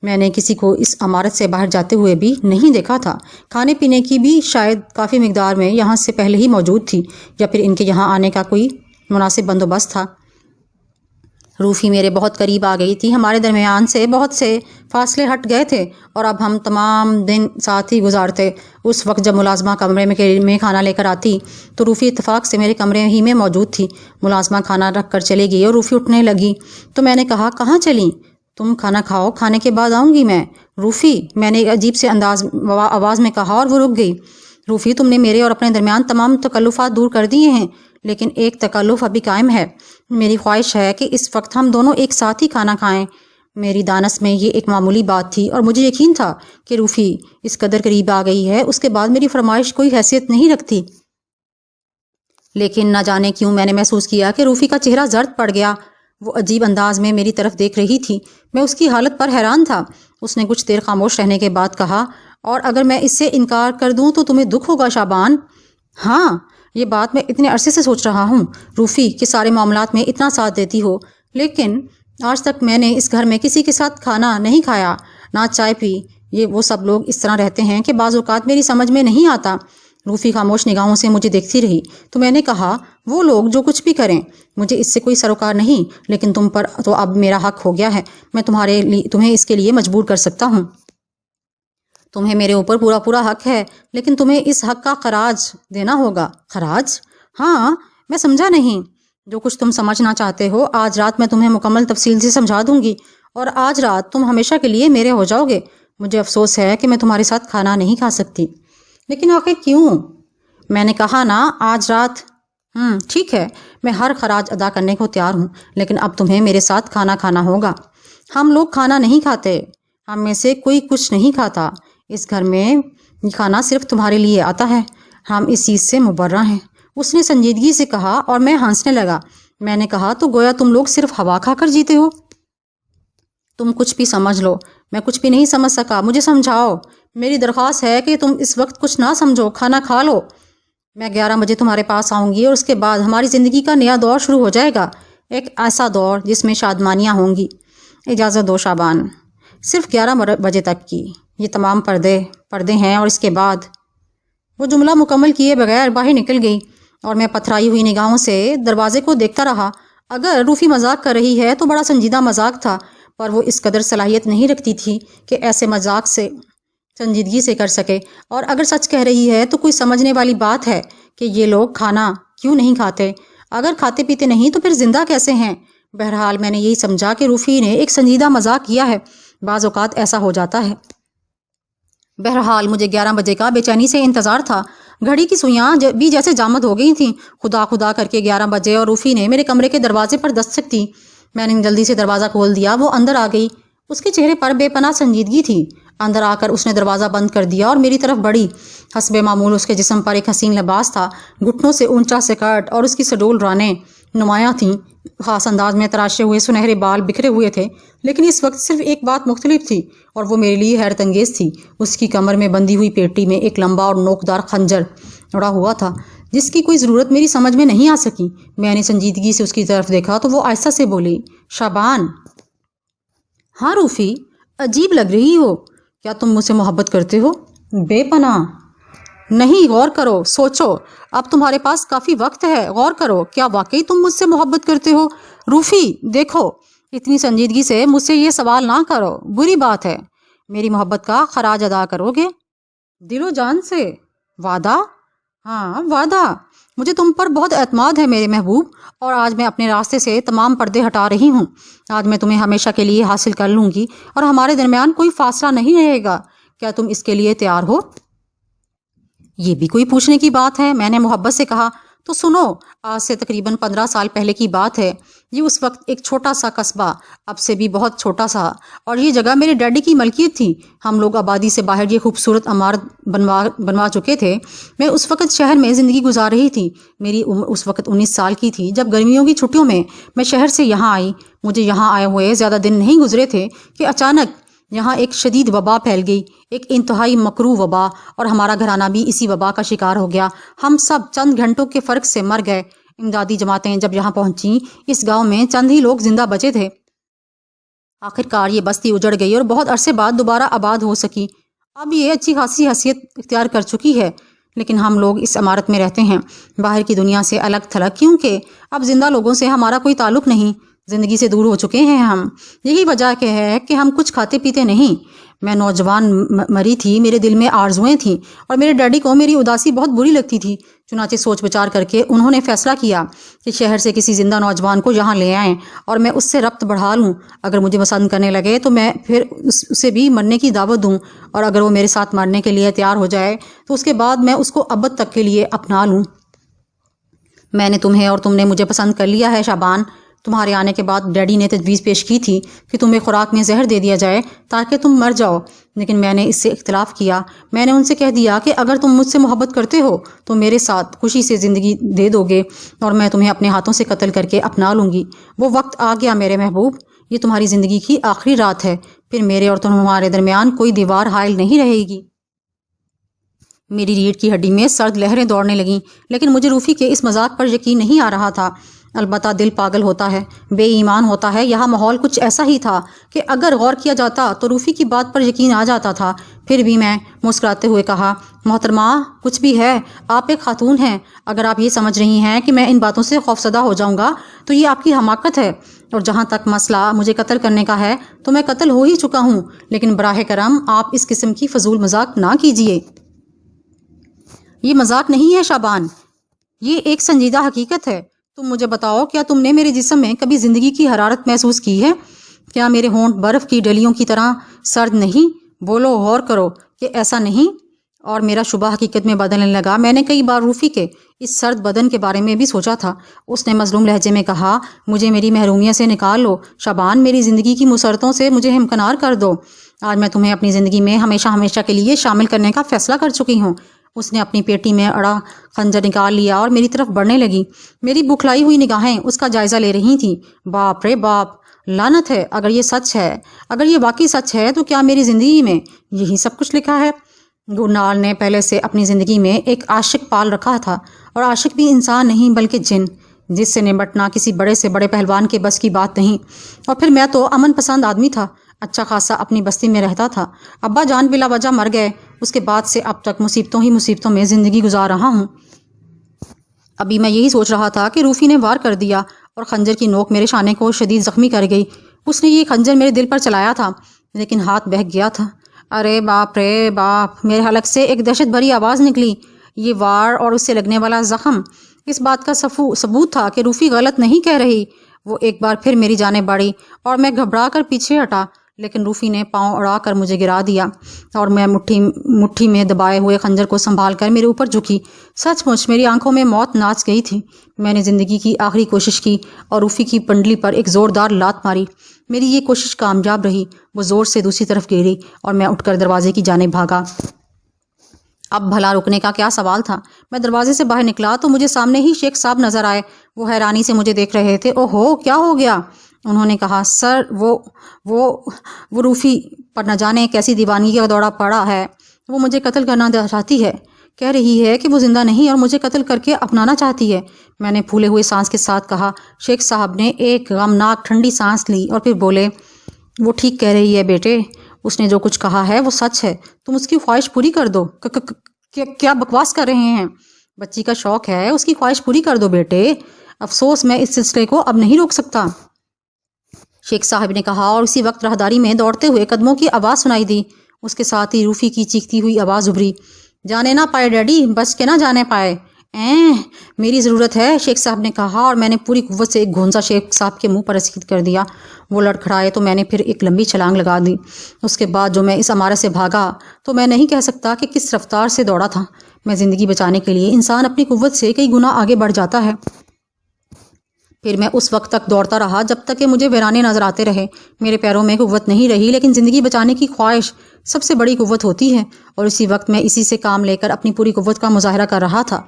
میں نے کسی کو اس عمارت سے باہر جاتے ہوئے بھی نہیں دیکھا تھا. کھانے پینے کی بھی شاید کافی مقدار میں یہاں سے پہلے ہی موجود تھی، یا پھر ان کے یہاں آنے کا کوئی مناسب بندوبست تھا. روفی میرے بہت قریب آ گئی تھی. ہمارے درمیان سے بہت سے فاصلے ہٹ گئے تھے اور اب ہم تمام دن ساتھ ہی گزارتے. اس وقت جب ملازمہ کمرے میں کھانا لے کر آتی تو روفی اتفاق سے میرے کمرے ہی میں موجود تھی. ملازمہ کھانا رکھ کر چلے گئی اور روفی اٹھنے لگی تو میں نے کہا کہاں چلیں؟ تم کھانا کھاؤ، کھانے کے بعد آؤں گی میں. روفی، میں نے ایک عجیب سے آواز میں کہا اور وہ رک گئی. روفی، تم نے میرے اور اپنے درمیان تمام تکلفات دور کر دیے ہیں، لیکن ایک تکلف ابھی قائم ہے. میری خواہش ہے کہ اس وقت ہم دونوں ایک ساتھ ہی کھانا کھائیں. میری دانس میں یہ ایک معمولی بات تھی اور مجھے یقین تھا کہ روفی اس قدر قریب آ گئی ہے، اس کے بعد میری فرمائش کوئی حیثیت نہیں رکھتی. لیکن نہ جانے کیوں میں نے محسوس کیا کہ روفی کا چہرہ زرد پڑ گیا. وہ عجیب انداز میں میری طرف دیکھ رہی تھی. میں اس کی حالت پر حیران تھا. اس نے کچھ دیر خاموش رہنے کے بعد کہا، اور اگر میں اس سے انکار کر دوں تو تمہیں دکھ ہوگا شعبان؟ ہاں، یہ بات میں اتنے عرصے سے سوچ رہا ہوں روفی، کہ سارے معاملات میں اتنا ساتھ دیتی ہو، لیکن آج تک میں نے اس گھر میں کسی کے ساتھ کھانا نہیں کھایا، نہ چائے پی. یہ وہ سب لوگ اس طرح رہتے ہیں کہ بعض اوقات میری سمجھ میں نہیں آتا. روفی خاموش نگاہوں سے مجھے دیکھتی رہی تو میں نے کہا، وہ لوگ جو کچھ بھی کریں، مجھے اس سے کوئی سروکار نہیں، لیکن تم پر تو اب میرا حق ہو گیا ہے. میں تمہیں اس کے لیے مجبور کر سکتا ہوں. تمہیں میرے اوپر پورا پورا حق ہے، لیکن تمہیں اس حق کا خراج دینا ہوگا. خراج؟ ہاں، میں سمجھا نہیں. جو کچھ تم سمجھنا چاہتے ہو آج رات میں تمہیں مکمل تفصیل سے سمجھا دوں گی، اور آج رات تم ہمیشہ کے لیے میرے ہو جاؤ گے. مجھے افسوس ہے کہ میں تمہارے ساتھ کھانا نہیں کھا سکتی. لیکن آخر کیوں؟ میں نے کہا نا، آج رات. ٹھیک ہے، میں ہر خراج ادا کرنے کو تیار ہوں، لیکن اب تمہیں میرے ساتھ کھانا کھانا ہوگا. ہم لوگ کھانا نہیں کھاتے، ہم میں سے کوئی کچھ نہیں کھاتا. اس گھر میں کھانا صرف تمہارے لیے آتا ہے. ہم اس چیز سے مبرہ ہیں، اس نے سنجیدگی سے کہا، اور میں ہنسنے لگا. میں نے کہا، تو گویا تم لوگ صرف ہوا کھا کر جیتے ہو. تم کچھ بھی سمجھ لو، میں کچھ بھی نہیں سمجھ سکا. مجھے سمجھاؤ. میری درخواست ہے کہ تم اس وقت کچھ نہ سمجھو، کھانا کھا لو. میں 11 بجے تمہارے پاس آؤں گی اور اس کے بعد ہماری زندگی کا نیا دور شروع ہو جائے گا، ایک ایسا دور جس میں شادمانیاں ہوں گی. اجازت دو شعبان، صرف 11 بجے تک کی. یہ تمام پردے ہیں، اور اس کے بعد. وہ جملہ مکمل کیے بغیر باہر نکل گئی اور میں پتھرائی ہوئی نگاہوں سے دروازے کو دیکھتا رہا. اگر روفی مذاق کر رہی ہے تو بڑا سنجیدہ مذاق تھا، پر وہ اس قدر صلاحیت نہیں رکھتی تھی کہ ایسے مذاق سے سنجیدگی سے کر سکے. اور اگر سچ کہہ رہی ہے تو کوئی سمجھنے والی بات ہے کہ یہ لوگ کھانا کیوں نہیں کھاتے. اگر کھاتے پیتے نہیں تو پھر زندہ کیسے ہیں؟ بہرحال میں نے یہی سمجھا کہ روفی نے ایک سنجیدہ مذاق کیا ہے، بعض اوقات ایسا ہو جاتا ہے۔ بہرحال مجھے 11 بجے کا بے چینی سے انتظار تھا، گھڑی کی سوئیاں بھی جیسے جامد ہو گئی تھیں۔ خدا خدا کر کے 11 بجے اور روفی نے میرے کمرے کے دروازے پر دستک دی۔ میں نے جلدی سے دروازہ کھول دیا، وہ اندر آ گئی۔ اس کے چہرے پر بے پناہ سنجیدگی تھی۔ اندر آ کر اس نے دروازہ بند کر دیا اور میری طرف بڑھی۔ حسب معمول اس کے جسم پر ایک حسین لباس تھا، گھٹنوں سے اونچا سکرٹ اور اس کی سڈول رانیں نمایاں تھیں، خاص انداز میں تراشے ہوئے سنہرے بال بکھرے ہوئے تھے۔ لیکن اس وقت صرف ایک بات مختلف تھی اور وہ میرے لیے حیرت انگیز تھی۔ اس کی کمر میں بندھی ہوئی پیٹی میں ایک لمبا اور نوکدار خنجر اڑا ہوا تھا، جس کی کوئی ضرورت میری سمجھ میں نہیں آ سکی۔ میں نے سنجیدگی سے اس کی طرف دیکھا تو وہ آہستہ سے بولی، شابان۔ ہاں روفی، عجیب لگ رہی ہو۔ کیا تم مجھ سے محبت کرتے ہو؟ بے پناہ۔ نہیں، غور کرو، سوچو، اب تمہارے پاس کافی وقت ہے، غور کرو، کیا واقعی تم مجھ سے محبت کرتے ہو؟ روفی دیکھو، اتنی سنجیدگی سے مجھ سے یہ سوال نہ کرو، بری بات ہے۔ میری محبت کا خراج ادا کرو گے؟ دل و جان سے۔ وعدہ؟ ہاں، وعدہ۔ مجھے تم پر بہت اعتماد ہے میرے محبوب، اور آج میں اپنے راستے سے تمام پردے ہٹا رہی ہوں۔ آج میں تمہیں ہمیشہ کے لیے حاصل کر لوں گی اور ہمارے درمیان کوئی فاصلہ نہیں رہے گا۔ کیا تم اس کے لیے تیار ہو؟ یہ بھی کوئی پوچھنے کی بات ہے، میں نے محبت سے کہا۔ تو سنو، آج سے تقریباً 15 سال پہلے کی بات ہے۔ یہ اس وقت ایک چھوٹا سا قصبہ، اب سے بھی بہت چھوٹا سا، اور یہ جگہ میرے ڈیڈی کی ملکیت تھی۔ ہم لوگ آبادی سے باہر یہ خوبصورت عمارت بنوا چکے تھے۔ میں اس وقت شہر میں زندگی گزار رہی تھی۔ میری عمر اس وقت 19 سال کی تھی جب گرمیوں کی چھٹیوں میں شہر سے یہاں آئی۔ مجھے یہاں آئے ہوئے زیادہ دن نہیں گزرے تھے کہ اچانک یہاں ایک شدید وبا پھیل گئی، ایک انتہائی مکروہ وبا، اور ہمارا گھرانہ بھی اسی وبا کا شکار ہو گیا۔ ہم سب چند گھنٹوں کے فرق سے مر گئے۔ امدادی جماعتیں جب یہاں پہنچیں، اس گاؤں میں چند ہی لوگ زندہ بچے تھے۔ آخرکار یہ بستی اجڑ گئی اور بہت عرصے بعد دوبارہ آباد ہو سکی۔ اب یہ اچھی خاصی حیثیت اختیار کر چکی ہے، لیکن ہم لوگ اس عمارت میں رہتے ہیں، باہر کی دنیا سے الگ تھلگ، کیونکہ اب زندہ لوگوں سے ہمارا کوئی تعلق نہیں، زندگی سے دور ہو چکے ہیں ہم۔ یہی وجہ ہے کہ ہم کچھ کھاتے پیتے نہیں۔ میں نوجوان مری تھی، میرے دل میں آرزوئیں تھیں، اور میرے ڈیڈی کو میری اداسی بہت بری لگتی تھی۔ چنانچہ سوچ بچار کر کے انہوں نے فیصلہ کیا کہ شہر سے کسی زندہ نوجوان کو یہاں لے آئیں اور میں اس سے ربط بڑھا لوں۔ اگر مجھے پسند کرنے لگے تو میں پھر اسے بھی مرنے کی دعوت دوں، اور اگر وہ میرے ساتھ مرنے کے لیے تیار ہو جائے تو اس کے بعد میں اس کو ابد تک کے لیے اپنا لوں۔ میں نے تمہیں اور تم نے مجھے پسند کر لیا ہے شابان۔ تمہارے آنے کے بعد ڈیڈی نے تجویز پیش کی تھی کہ تمہیں خوراک میں زہر دے دیا جائے تاکہ تم مر جاؤ، لیکن میں نے اس سے اختلاف کیا۔ میں نے ان سے کہہ دیا کہ اگر تم مجھ سے محبت کرتے ہو تو میرے ساتھ خوشی سے زندگی دے دو گے، اور میں تمہیں اپنے ہاتھوں سے قتل کر کے اپنا لوں گی۔ وہ وقت آ گیا میرے محبوب، یہ تمہاری زندگی کی آخری رات ہے، پھر میرے اور تمہارے درمیان کوئی دیوار حائل نہیں رہے گی۔ میری ریڑھ کی ہڈی میں سرد لہریں دوڑنے لگیں، لیکن مجھے روفی کے اس مذاق پر یقین نہیں آ رہا تھا۔ البتہ دل پاگل ہوتا ہے، بے ایمان ہوتا ہے۔ یہاں ماحول کچھ ایسا ہی تھا کہ اگر غور کیا جاتا تو روفی کی بات پر یقین آ جاتا تھا۔ پھر بھی میں مسکراتے ہوئے کہا، محترمہ، کچھ بھی ہے، آپ ایک خاتون ہیں۔ اگر آپ یہ سمجھ رہی ہیں کہ میں ان باتوں سے خوفزدہ ہو جاؤں گا تو یہ آپ کی حماقت ہے، اور جہاں تک مسئلہ مجھے قتل کرنے کا ہے تو میں قتل ہو ہی چکا ہوں، لیکن براہ کرم آپ اس قسم کی فضول مذاق نہ کیجیے۔ یہ مذاق نہیں ہے شابان، یہ ایک سنجیدہ حقیقت ہے۔ تم مجھے بتاؤ، کیا تم نے میرے جسم میں کبھی زندگی کی حرارت محسوس کی ہے؟ کیا میرے ہونٹ برف کی ڈلیوں کی طرح سرد نہیں؟ بولو، غور کرو کہ ایسا نہیں؟ اور میرا شبہ حقیقت میں بدلنے لگا۔ میں نے کئی بار روفی کے اس سرد بدن کے بارے میں بھی سوچا تھا۔ اس نے مظلوم لہجے میں کہا، مجھے میری محرومیت سے نکال لو شابان، میری زندگی کی مسرتوں سے مجھے ہمکنار کر دو۔ آج میں تمہیں اپنی زندگی میں ہمیشہ ہمیشہ کے لیے شامل کرنے کا فیصلہ کر چکی ہوں۔ اس نے اپنی پیٹی میں اڑا خنجر نکال لیا اور میری طرف بڑھنے لگی۔ میری بکھلائی ہوئی نگاہیں اس کا جائزہ لے رہی تھیں۔ باپ رے باپ، لعنت ہے، اگر یہ سچ ہے، اگر یہ واقعی سچ ہے تو کیا میری زندگی میں یہی سب کچھ لکھا ہے؟ گلنار نے پہلے سے اپنی زندگی میں ایک عاشق پال رکھا تھا، اور عاشق بھی انسان نہیں بلکہ جن، جس سے نمٹنا کسی بڑے سے بڑے پہلوان کے بس کی بات نہیں۔ اور پھر میں تو امن پسند آدمی تھا، اچھا خاصا اپنی بستی میں رہتا تھا۔ ابا جان بلا وجہ مر گئے، اس کے بعد سے اب تک مصیبتوں ہی مصیبتوں میں زندگی گزار رہا ہوں۔ ابھی میں یہی سوچ رہا تھا کہ روفی نے وار کر دیا اور خنجر کی نوک میرے شانے کو شدید زخمی کر گئی۔ اس نے یہ خنجر میرے دل پر چلایا تھا، لیکن ہاتھ بہک گیا تھا۔ ارے باپ رے باپ، میرے حلق سے ایک دہشت بھری آواز نکلی۔ یہ وار اور اس سے لگنے والا زخم اس بات کا ثبوت تھا کہ روفی غلط نہیں کہہ رہی۔ وہ ایک بار پھر میری جانب بڑھی اور میں گھبرا کر پیچھے ہٹا، لیکن روفی نے پاؤں اڑا کر مجھے گرا دیا اور میں مٹھی میں دبائے ہوئے خنجر کو سنبھال کر میرے اوپر جھکی۔ سچ مچ میری آنکھوں میں موت ناچ گئی تھی۔ میں نے زندگی کی آخری کوشش کی اور روفی کی پنڈلی پر ایک زوردار لات ماری۔ میری یہ کوشش کامیاب رہی۔ وہ زور سے دوسری طرف گری اور میں اٹھ کر دروازے کی جانب بھاگا۔ اب بھلا رکنے کا کیا سوال تھا؟ میں دروازے سے باہر نکلا تو مجھے سامنے ہی شیخ صاحب نظر آئے۔ وہ حیرانی سے مجھے دیکھ رہے تھے۔ اوہو، کیا ہو گیا؟ انہوں نے کہا، سر وہ روفی پر نہ جانے کیسی دیوانگی کا دورہ پڑا ہے۔ وہ مجھے قتل کرنا چاہتی ہے، کہہ رہی ہے کہ وہ زندہ نہیں اور مجھے قتل کر کے اپنانا چاہتی ہے۔ میں نے پھولے ہوئے سانس کے ساتھ کہا۔ شیخ صاحب نے ایک غمناک ٹھنڈی سانس لی اور پھر بولے، وہ ٹھیک کہہ رہی ہے بیٹے، اس نے جو کچھ کہا ہے وہ سچ ہے، تم اس کی خواہش پوری کر دو۔ کیا بکواس کر رہے ہیں؟ بچی کا شوق ہے، اس کی خواہش پوری کر دو بیٹے۔ افسوس میں اس سلسلے کو اب نہیں روک سکتا، شیخ صاحب نے کہا، اور اسی وقت راہداری میں دوڑتے ہوئے قدموں کی آواز سنائی دی۔ اس کے ساتھ ہی روفی کی چیختی ہوئی آواز ابھری، جانے نہ پائے ڈیڈی، بچ کے نہ جانے پائے۔ میری ضرورت ہے، شیخ صاحب نے کہا، اور میں نے پوری قوت سے ایک گھونسا شیخ صاحب کے منہ پر رسید کر دیا۔ وہ لڑکھڑائے تو میں نے پھر ایک لمبی چھلانگ لگا دی۔ اس کے بعد جو میں اس عمارت سے بھاگا تو میں نہیں کہہ سکتا کہ کس رفتار سے دوڑا تھا۔ میں زندگی بچانے کے لیے انسان اپنی قوت سے کئی گنا آگے بڑھ جاتا ہے۔ پھر میں اس وقت تک دوڑتا رہا جب تک کہ مجھے ویرانے نظر آتے رہے۔ میرے پیروں میں قوت نہیں رہی، لیکن زندگی بچانے کی خواہش سب سے بڑی قوت ہوتی ہے، اور اسی وقت میں اسی سے کام لے کر اپنی پوری قوت کا مظاہرہ کر رہا تھا۔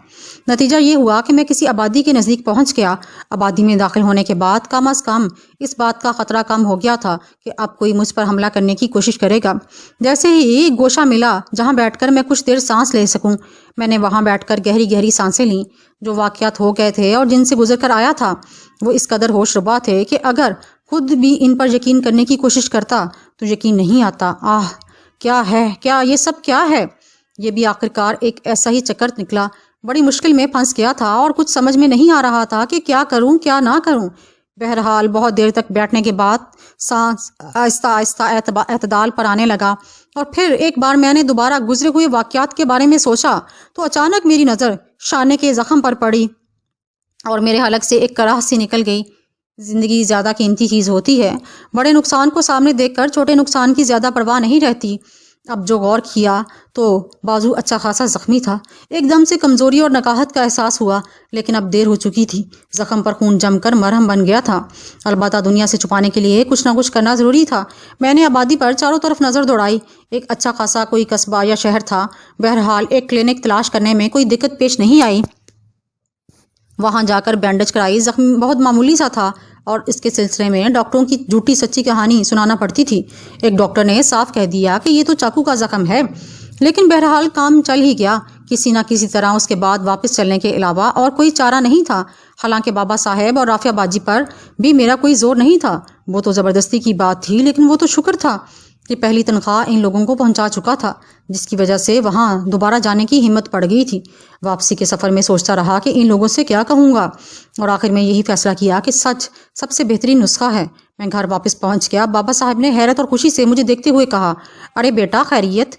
نتیجہ یہ ہوا کہ میں کسی آبادی کے نزدیک پہنچ گیا۔ آبادی میں داخل ہونے کے بعد کم از کم اس بات کا خطرہ کم ہو گیا تھا کہ اب کوئی مجھ پر حملہ کرنے کی کوشش کرے گا۔ جیسے ہی ایک گوشہ ملا جہاں بیٹھ کر میں کچھ دیر سانس لے سکوں، میں نے وہاں بیٹھ کر گہری گہری سانسیں لیں۔ جو واقعات ہو گئے تھے اور جن سے گزر کر آیا تھا وہ اس قدر ہوش ربا تھے کہ اگر خود بھی ان پر یقین کرنے کی کوشش کرتا تو یقین نہیں آتا۔ کیا ہے، کیا یہ سب کیا ہے؟ یہ بھی آخرکار ایک ایسا ہی چکر نکلا۔ بڑی مشکل میں پھنس گیا تھا اور کچھ سمجھ میں نہیں آ رہا تھا کہ کیا کروں کیا نہ کروں۔ بہرحال بہت دیر تک بیٹھنے کے بعد سانس آہستہ آہستہ اعتدال پر آنے لگا، اور پھر ایک بار میں نے دوبارہ گزرے ہوئے واقعات کے بارے میں سوچا تو اچانک میری نظر شانے کے زخم پر پڑی اور میرے حلق سے ایک کراہ سی نکل گئی۔ زندگی زیادہ قیمتی چیز ہوتی ہے، بڑے نقصان کو سامنے دیکھ کر چھوٹے نقصان کی زیادہ پرواہ نہیں رہتی۔ اب جو غور کیا تو بازو اچھا خاصا زخمی تھا۔ ایک دم سے کمزوری اور نکاہت کا احساس ہوا، لیکن اب دیر ہو چکی تھی۔ زخم پر خون جم کر مرہم بن گیا تھا۔ البتہ دنیا سے چھپانے کے لیے کچھ نہ کچھ کرنا ضروری تھا۔ میں نے آبادی پر چاروں طرف نظر دوڑائی۔ ایک اچھا خاصا کوئی قصبہ یا شہر تھا۔ بہرحال ایک کلینک تلاش کرنے میں کوئی دقت پیش نہیں آئی۔ وہاں جا کر بینڈیج کرائی۔ زخم بہت معمولی سا تھا اور اس کے سلسلے میں ڈاکٹروں کی جھوٹی سچی کہانی سنانا پڑتی تھی۔ ایک ڈاکٹر نے صاف کہہ دیا کہ یہ تو چاقو کا زخم ہے، لیکن بہرحال کام چل ہی گیا۔ کسی نہ کسی طرح اس کے بعد واپس چلنے کے علاوہ اور کوئی چارہ نہیں تھا۔ حالانکہ بابا صاحب اور رافعہ باجی پر بھی میرا کوئی زور نہیں تھا۔ وہ تو زبردستی کی بات تھی، لیکن وہ تو شکر تھا کہ پہلی تنخواہ ان لوگوں کو پہنچا چکا تھا، جس کی وجہ سے وہاں دوبارہ جانے کی ہمت پڑ گئی تھی۔ واپسی کے سفر میں سوچتا رہا کہ ان لوگوں سے کیا کہوں گا، اور آخر میں یہی فیصلہ کیا کہ سچ سب سے بہترین نسخہ ہے۔ میں گھر واپس پہنچ گیا۔ بابا صاحب نے حیرت اور خوشی سے مجھے دیکھتے ہوئے کہا، ارے بیٹا، خیریت؟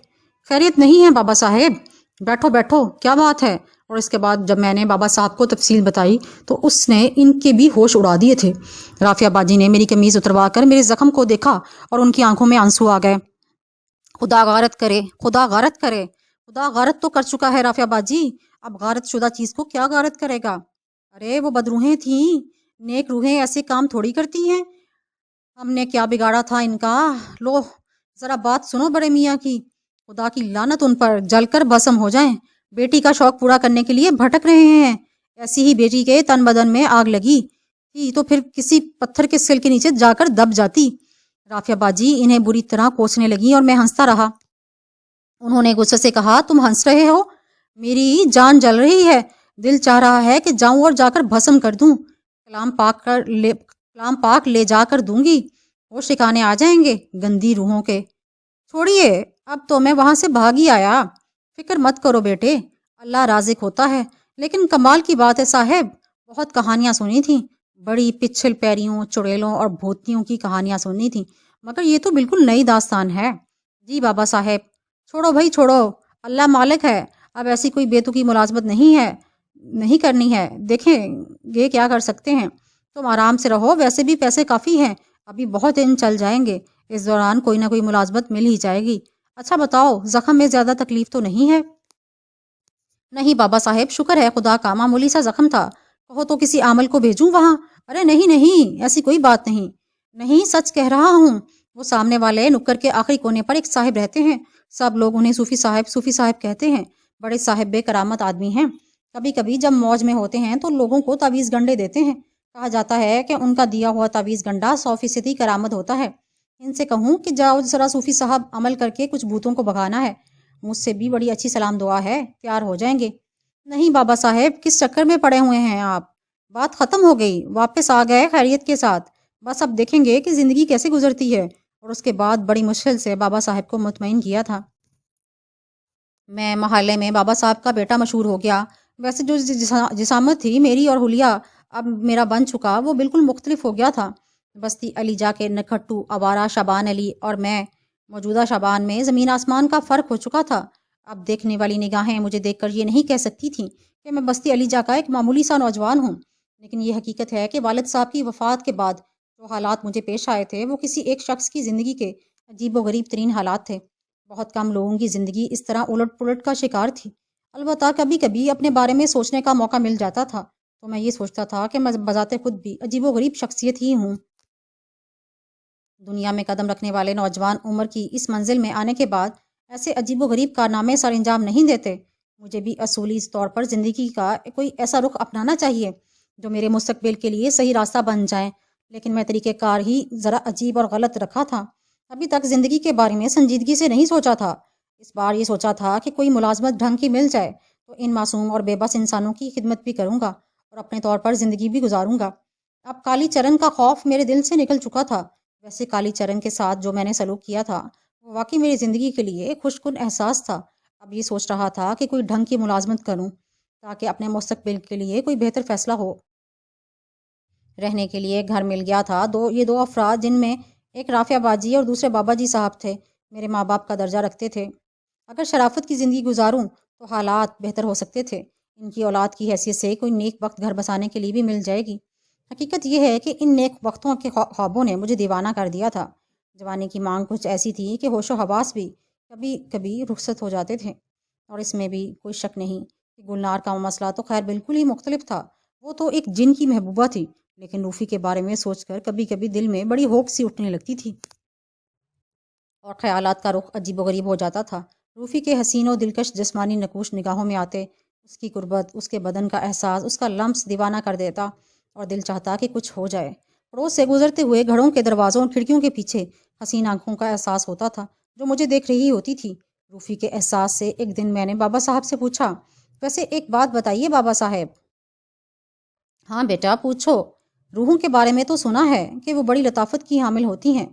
خیریت نہیں ہے بابا صاحب، بیٹھو بیٹھو، کیا بات ہے؟ اور اس کے بعد جب میں نے بابا صاحب کو تفصیل بتائی تو اس نے ان کے بھی ہوش اڑا دیے تھے۔ رافعہ باجی نے میری قمیض اتروا کر میرے زخم کو دیکھا اور ان کی آنکھوں میں آنسو آ گئے۔ خدا غارت کرے، خدا غارت کرے۔ خدا غارت تو کر چکا ہے رافعہ باجی، اب غارت شدہ چیز کو کیا غارت کرے گا؟ ارے وہ بدروحیں تھیں، نیک روحیں ایسے کام تھوڑی کرتی ہیں۔ ہم نے کیا بگاڑا تھا ان کا؟ لو ذرا بات سنو بڑے میاں کی، خدا کی لعنت ان پر، جل کر بھسم ہو جائیں۔ بیٹی کا شوق پورا کرنے کے لیے بھٹک رہے ہیں۔ ایسی ہی بیٹی کے تن بدن میں آگ لگی تھی تو پھر کسی پتھر کے سل کے نیچے جا کر دب جاتی۔ رافعہ باجی انہیں بری طرح کوسنے لگی اور میں ہنستا رہا۔ انہوں نے غصے سے کہا، تم ہنس رہے ہو؟ میری جان جل رہی ہے، دل چاہ رہا ہے کہ جاؤں اور جا کر بھسم کر دوں، کلام پاک لے جا کر دوں گی، وہ شکانے آ جائیں گے گندی روحوں کے۔ چھوڑیے، اب تو میں وہاں سے بھاگ ہی آیا۔ فکر مت کرو بیٹے، اللہ رازق ہوتا ہے۔ لیکن کمال کی بات ہے صاحب، بہت کہانیاں سنی تھیں، بڑی پچھل پیریوں، چڑیلوں اور بھوتیوں کی کہانیاں سنی تھیں، مگر یہ تو بالکل نئی داستان ہے۔ جی بابا صاحب، چھوڑو بھائی چھوڑو، اللہ مالک ہے، اب ایسی کوئی بے تکی ملازمت نہیں کرنی ہے، دیکھیں گے کیا کر سکتے ہیں۔ تم آرام سے رہو، ویسے بھی پیسے کافی ہیں، ابھی بہت دن چل جائیں گے، اس دوران کوئی نہ کوئی ملازمت مل ہی جائے گی۔ اچھا بتاؤ، زخم میں زیادہ تکلیف تو نہیں ہے؟ نہیں بابا صاحب، شکر ہے خدا کا، معمولی سا زخم تھا، کہو تو کسی عامل کو بھیجوں وہاں؟ ارے نہیں نہیں، ایسی کوئی بات نہیں، نہیں سچ کہہ رہا ہوں۔ وہ سامنے والے نکر کے آخری کونے پر ایک صاحب رہتے ہیں، سب لوگ انہیں صوفی صاحب کہتے ہیں، بڑے صاحب بے کرامت آدمی ہیں، کبھی کبھی جب موج میں ہوتے ہیں تو لوگوں کو تعویذ گنڈے دیتے ہیں، کہا جاتا ہے کہ ان کا دیا ہوا تعویذ گنڈا 100% کرامت ہوتا ہے۔ ان سے کہوں کہ جاؤ ذرا صوفی صاحب، عمل کر کے کچھ بھوتوں کو بھگانا ہے، مجھ سے بھی بڑی اچھی سلام دعا ہے، تیار ہو جائیں گے۔ نہیں بابا صاحب، کس چکر میں پڑے ہوئے ہیں آپ؟ بات ختم ہو گئی، واپس آ گئے خیریت کے ساتھ، بس اب دیکھیں گے کہ زندگی کیسے گزرتی ہے۔ اور اس کے بعد بڑی مشکل سے بابا صاحب کو مطمئن کیا تھا۔ میں محلے میں بابا صاحب کا بیٹا مشہور ہو گیا۔ ویسے جو جسامت تھی میری اور حلیہ اب میرا بن چکا، وہ بالکل مختلف ہو گیا تھا۔ بستی علی جا کے نکھٹو آوارہ شابان علی اور میں موجودہ شابان میں زمین آسمان کا فرق ہو چکا تھا۔ اب دیکھنے والی نگاہیں مجھے دیکھ کر یہ نہیں کہہ سکتی تھیں کہ میں بستی علی جا کا ایک معمولی سا نوجوان ہوں، لیکن یہ حقیقت ہے کہ والد صاحب کی وفات کے بعد جو حالات مجھے پیش آئے تھے وہ کسی ایک شخص کی زندگی کے عجیب و غریب ترین حالات تھے۔ بہت کم لوگوں کی زندگی اس طرح الٹ پلٹ کا شکار تھی۔ البتہ کبھی کبھی اپنے بارے میں سوچنے کا موقع مل جاتا تھا تو میں یہ سوچتا تھا کہ میں بذات خود بھی عجیب و غریب شخصیت ہی ہوں۔ دنیا میں قدم رکھنے والے نوجوان عمر کی اس منزل میں آنے کے بعد ایسے عجیب و غریب کارنامے سر انجام نہیں دیتے۔ مجھے بھی اصولی طور پر زندگی کا کوئی ایسا رخ اپنانا چاہیے جو میرے مستقبل کے لیے صحیح راستہ بن جائے، لیکن میں طریقہ کار ہی ذرا عجیب اور غلط رکھا تھا۔ ابھی تک زندگی کے بارے میں سنجیدگی سے نہیں سوچا تھا۔ اس بار یہ سوچا تھا کہ کوئی ملازمت ڈھنگ کی مل جائے تو ان معصوم اور بے بس انسانوں کی خدمت بھی کروں گا اور اپنے طور پر زندگی بھی گزاروں گا۔ اب کالی چرن کا خوف میرے دل سے نکل چکا تھا۔ ویسے کالی چرن کے ساتھ جو میں نے سلوک کیا تھا وہ واقعی میری زندگی کے لیے ایک خوش کن احساس تھا۔ اب یہ سوچ رہا تھا کہ کوئی ڈھنگ کی ملازمت کروں تاکہ اپنے مستقبل کے لیے کوئی بہتر فیصلہ ہو۔ رہنے کے لیے گھر مل گیا تھا۔ یہ دو افراد جن میں ایک رافع باجی اور دوسرے بابا جی صاحب تھے، میرے ماں باپ کا درجہ رکھتے تھے۔ اگر شرافت کی زندگی گزاروں تو حالات بہتر ہو سکتے تھے، ان کی اولاد کی حیثیت سے کوئی نیک وقت گھر بسانے کے لیے بھی مل جائے گی۔ حقیقت یہ ہے کہ ان نیک وقتوں کے خوابوں نے مجھے دیوانہ کر دیا تھا۔ جوانی کی مانگ کچھ ایسی تھی کہ ہوش و حواس بھی کبھی کبھی رخصت ہو جاتے تھے، اور اس میں بھی کوئی شک نہیں کہ گلنار کا مسئلہ تو خیر بالکل ہی مختلف تھا۔ وہ تو ایک جن کی محبوبہ تھی، لیکن روفی کے بارے میں سوچ کر کبھی کبھی دل میں بڑی ہوک سی اٹھنے لگتی تھی اور خیالات کا رخ عجیب و غریب ہو جاتا تھا۔ روفی کے حسین و دلکش جسمانی نقوش نگاہوں میں آتے، اس کی قربت، اس کے بدن کا احساس اس کا لمس دیوانہ کر دیتا اور دل چاہتا کہ کچھ ہو جائے۔ پڑوس سے گزرتے ہوئے گھروں کے دروازوں اور کھڑکیوں کے پیچھے حسین آنکھوں کا احساس ہوتا تھا جو مجھے دیکھ رہی ہوتی تھی۔ روفی کے احساس سے ایک دن میں نے بابا صاحب سے پوچھا، ویسے ایک بات بتائیے بابا صاحب۔ ہاں بیٹا پوچھو۔ روحوں کے بارے میں تو سنا ہے کہ وہ بڑی لطافت کی حامل ہوتی ہیں،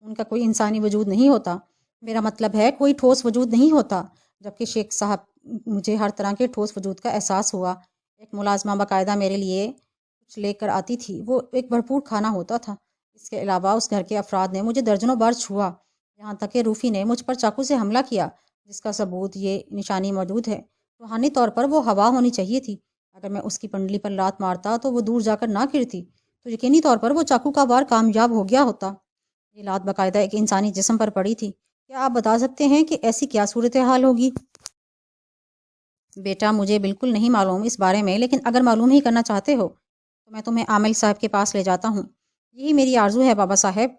ان کا کوئی انسانی وجود نہیں ہوتا، میرا مطلب ہے کوئی ٹھوس وجود نہیں ہوتا، جبکہ شیخ صاحب مجھے ہر طرح کے ٹھوس وجود کا احساس ہوا۔ ایک ملازمہ باقاعدہ میرے لیے کچھ لے کر آتی تھی، وہ ایک بھرپور کھانا ہوتا تھا۔ اس کے علاوہ اس گھر کے افراد نے مجھے درجنوں بار چھوا، یہاں تک کہ روفی نے مجھ پر چاقو سے حملہ کیا، جس کا ثبوت یہ نشانی موجود ہے۔ روحانی طور پر وہ ہوا ہونی چاہیے تھی، اگر میں اس کی پنڈلی پر لات مارتا تو وہ دور جا کر نہ گرتی تو یقینی طور پر وہ چاقو کا وار کامیاب ہو گیا ہوتا۔ یہ لات باقاعدہ ایک انسانی جسم پر پڑی تھی۔ کیا آپ بتا سکتے ہیں کہ ایسی کیا صورتحال ہوگی؟ بیٹا مجھے بالکل نہیں معلوم اس بارے میں، لیکن اگر معلوم ہی کرنا چاہتے ہو تو میں تمہیں عامل صاحب کے پاس لے جاتا ہوں۔ یہی میری آرزو ہے بابا صاحب،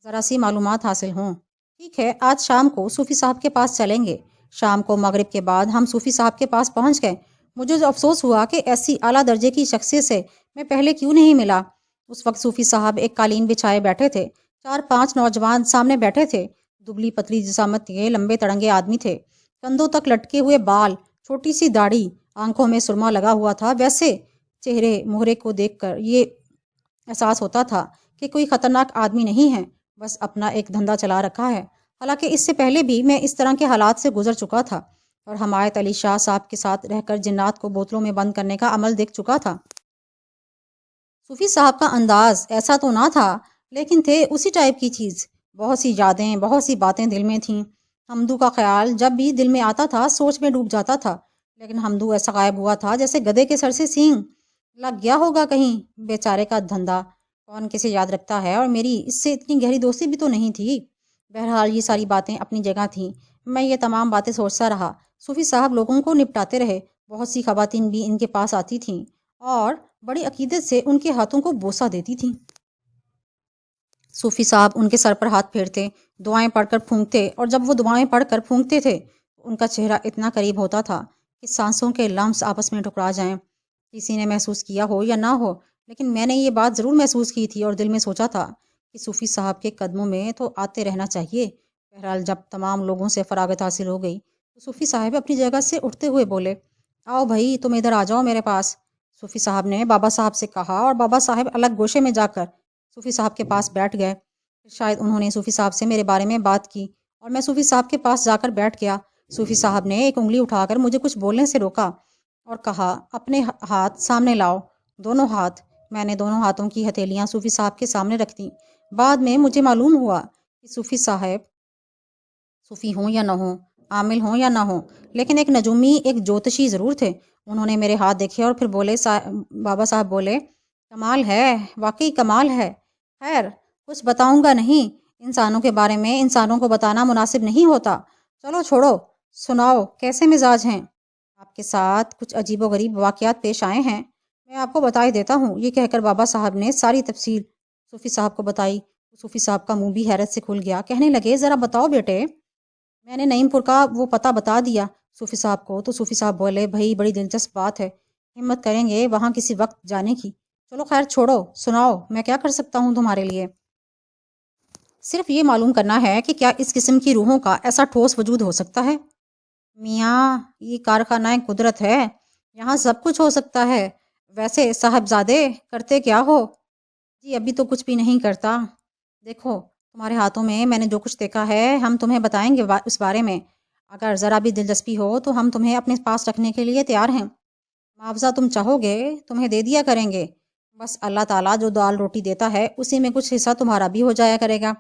ذرا سی معلومات حاصل ہوں۔ ٹھیک ہے، آج شام کو صوفی صاحب کے پاس چلیں گے۔ شام کو مغرب کے بعد ہم صوفی صاحب کے پاس پہنچ گئے۔ مجھے جو افسوس ہوا کہ ایسی اعلیٰ درجے کی شخصیت سے میں پہلے کیوں نہیں ملا۔ اس وقت صوفی صاحب ایک قالین بچھائے بیٹھے تھے، 4-5 نوجوان سامنے بیٹھے تھے۔ دبلی پتلی جسامت کے لمبے تڑنگے آدمی تھے، کندھوں تک لٹکے ہوئے بال، چھوٹی سی داڑھی، آنکھوں میں سرما لگا ہوا تھا۔ ویسے چہرے مہرے کو دیکھ کر یہ احساس ہوتا تھا کہ کوئی خطرناک آدمی نہیں ہے، بس اپنا ایک دھندا چلا رکھا ہے۔ حالانکہ اس سے پہلے بھی میں اس طرح کے حالات سے گزر چکا تھا اور حمایت علی شاہ صاحب کے ساتھ رہ کر جنات کو بوتلوں میں بند کرنے کا عمل دیکھ چکا تھا۔ صوفی صاحب کا انداز ایسا تو نہ تھا، لیکن تھے اسی ٹائپ کی چیز۔ بہت سی یادیں، بہت سی باتیں دل میں تھیں۔ حمدو کا خیال جب بھی دل میں آتا تھا سوچ میں ڈوب جاتا تھا، لیکن حمدو ایسا غائب ہوا تھا جیسے گدھے کے سر سے سینگ۔ لگ گیا ہوگا کہیں بیچارے کا دھندا، کون کسے یاد رکھتا ہے، اور میری اس سے اتنی گہری دوستی بھی تو نہیں تھی۔ بہرحال یہ ساری باتیں اپنی جگہ تھیں۔ میں یہ تمام باتیں سوچتا رہا۔ صوفی صاحب لوگوں کو نپٹاتے رہے۔ بہت سی خواتین بھی ان کے پاس آتی تھیں اور بڑی عقیدت سے ان کے ہاتھوں کو بوسہ دیتی تھیں۔ صوفی صاحب ان کے سر پر ہاتھ پھیرتے، دعائیں پڑھ کر پھونکتے، اور جب وہ دعائیں پڑھ کر پھونکتے تھے ان کا چہرہ اتنا قریب ہوتا تھا کہ سانسوں کے لمس آپس میں ٹکرا جائیں۔ کسی نے محسوس کیا ہو یا نہ ہو، لیکن میں نے یہ بات ضرور محسوس کی تھی اور دل میں سوچا تھا کہ صوفی صاحب کے قدموں میں تو آتے رہنا چاہیے۔ بہرحال جب تمام لوگوں سے فراغت حاصل ہو گئی تو صوفی صاحب اپنی جگہ سے اٹھتے ہوئے بولے، آؤ بھائی، تم ادھر آ جاؤ میرے پاس۔ صوفی صاحب نے بابا صاحب سے کہا اور بابا صاحب الگ گوشے میں جا کر صوفی صاحب کے پاس بیٹھ گئے۔ شاید انہوں نے صوفی صاحب سے میرے بارے میں بات کی اور میں صوفی صاحب کے پاس جا کر بیٹھ گیا۔ صوفی صاحب نے ایک انگلی اٹھا کر مجھے کچھ بولنے سے روکا اور کہا، اپنے ہاتھ سامنے لاؤ، دونوں ہاتھ۔ میں نے دونوں ہاتھوں کی ہتھیلیاں صوفی صاحب کے سامنے رکھ دیں۔ بعد میں مجھے معلوم ہوا کہ صوفی صاحب صوفی ہوں یا نہ ہوں، عامل ہوں یا نہ ہوں، لیکن ایک نجومی، ایک جوتشی ضرور تھے۔ انہوں نے میرے ہاتھ دیکھے اور پھر بولے، بابا صاحب بولے، کمال ہے، واقعی کمال ہے۔ خیر، کچھ بتاؤں گا نہیں، انسانوں کے بارے میں انسانوں کو بتانا مناسب نہیں ہوتا۔ چلو چھوڑو، سناؤ کیسے مزاج ہیں؟ آپ کے ساتھ کچھ عجیب و غریب واقعات پیش آئے ہیں، میں آپ کو بتا ہی دیتا ہوں۔ یہ کہہ کر بابا صاحب نے ساری تفصیل صوفی صاحب کو بتائی۔ صوفی صاحب کا منہ بھی حیرت سے کھل گیا۔ کہنے لگے، ذرا بتاؤ بیٹے۔ میں نے نعیم پور کا وہ پتہ بتا دیا صوفی صاحب کو تو صوفی صاحب بولے، بھائی بڑی دلچسپ بات ہے، ہمت کریں گے وہاں کسی وقت جانے کی۔ چلو خیر چھوڑو، سناؤ، میں کیا کر سکتا ہوں تمہارے لیے؟ صرف یہ معلوم کرنا ہے کہ کیا اس قسم کی روحوں کا ایسا ٹھوس وجود ہو سکتا ہے؟ میاں، یہ کارخانہ قدرت ہے، یہاں سب کچھ ہو سکتا ہے۔ ویسے صاحبزادے کرتے کیا ہو؟ جی ابھی تو کچھ بھی نہیں کرتا۔ دیکھو تمہارے ہاتھوں میں نے جو کچھ دیکھا ہے، ہم تمہیں بتائیں گے اس بارے میں۔ اگر ذرا بھی دلچسپی ہو تو ہم تمہیں اپنے پاس رکھنے کے لیے تیار ہیں۔ معاوضہ تم چاہو گے تمہیں دے دیا کریں گے، بس اللہ تعالیٰ جو دال روٹی دیتا ہے اسی میں کچھ حصہ تمہارا بھی ہو جایا کرے گا۔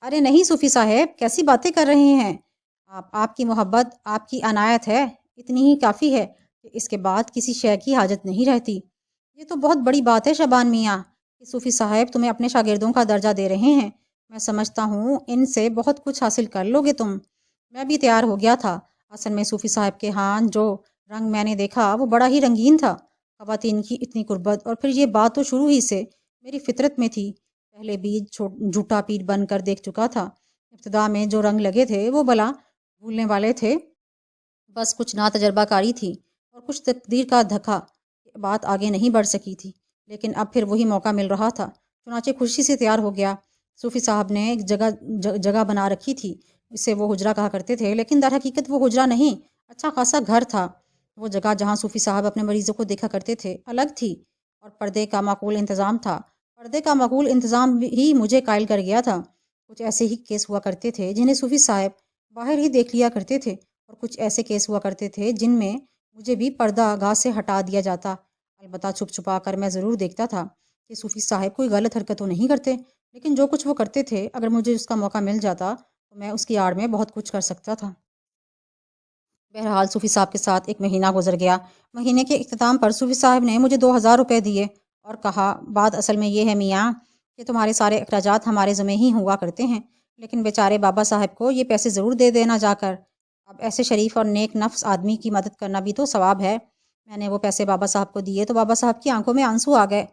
ارے نہیں صوفی صاحب، کیسی باتیں کر رہے ہیں آپ کی محبت، آپ کی عنایت ہے، اتنی ہی کافی ہے کہ اس کے بعد کسی شے کی حاجت نہیں رہتی۔ یہ تو بہت بڑی بات ہے شبان میاں کہ صوفی صاحب تمہیں اپنے شاگردوں کا درجہ دے رہے ہیں۔ میں سمجھتا ہوں ان سے بہت کچھ حاصل کر لو گے تم۔ میں بھی تیار ہو گیا تھا۔ اصل میں صوفی صاحب کے ہاں جو رنگ میں نے دیکھا وہ بڑا ہی رنگین تھا۔ خواتین کی اتنی قربت، اور پھر یہ بات تو شروع ہی سے میری فطرت میں تھی۔ پہلے بھی جھوٹا پیر بن کر دیکھ چکا تھا۔ ابتدا میں جو رنگ لگے تھے وہ بلا بھولنے والے تھے، بس کچھ ناتجربہ کاری تھی اور کچھ تقدیر کا دھکا، بات آگے نہیں بڑھ سکی تھی۔ لیکن اب پھر وہی موقع مل رہا تھا، چنانچہ خوشی سے تیار ہو گیا۔ صوفی صاحب نے ایک جگہ بنا رکھی تھی، اسے وہ حجرہ کہا کرتے تھے، لیکن در حقیقت وہ حجرہ نہیں، اچھا خاصا گھر تھا۔ وہ جگہ جہاں صوفی صاحب اپنے مریضوں کو دیکھا کرتے تھے الگ تھی، اور پردے کا معقول انتظام تھا۔ پردے کا معقول انتظام ہی مجھے قائل کر گیا تھا۔ کچھ ایسے ہی کیس ہوا کرتے تھے جنہیں صوفی صاحب باہر ہی دیکھ لیا کرتے تھے، اور کچھ ایسے کیس ہوا کرتے تھے جن میں مجھے بھی پردہ گاہ سے ہٹا دیا جاتا۔ البتہ چھپ چھپا کر میں ضرور دیکھتا تھا کہ صوفی صاحب کوئی غلط حرکت تو نہیں کرتے، لیکن جو کچھ وہ کرتے تھے اگر مجھے اس کا موقع مل جاتا تو میں اس کی آڑ میں بہت کچھ کر سکتا تھا۔ بہرحال صوفی صاحب کے ساتھ ایک مہینہ گزر گیا۔ مہینے کے اختتام پر صوفی صاحب نے مجھے 2000 روپے دیے اور کہا، بات اصل میں یہ ہے میاں کہ تمہارے سارے اخراجات ہمارے ذمہ ہی ہوا کرتے ہیں، لیکن بیچارے بابا صاحب کو یہ پیسے ضرور دے دینا جا کر۔ اب ایسے شریف اور نیک نفس آدمی کی مدد کرنا بھی تو ثواب ہے۔ میں نے وہ پیسے بابا صاحب کو دیے تو بابا صاحب کی آنکھوں میں آنسو آ گئے۔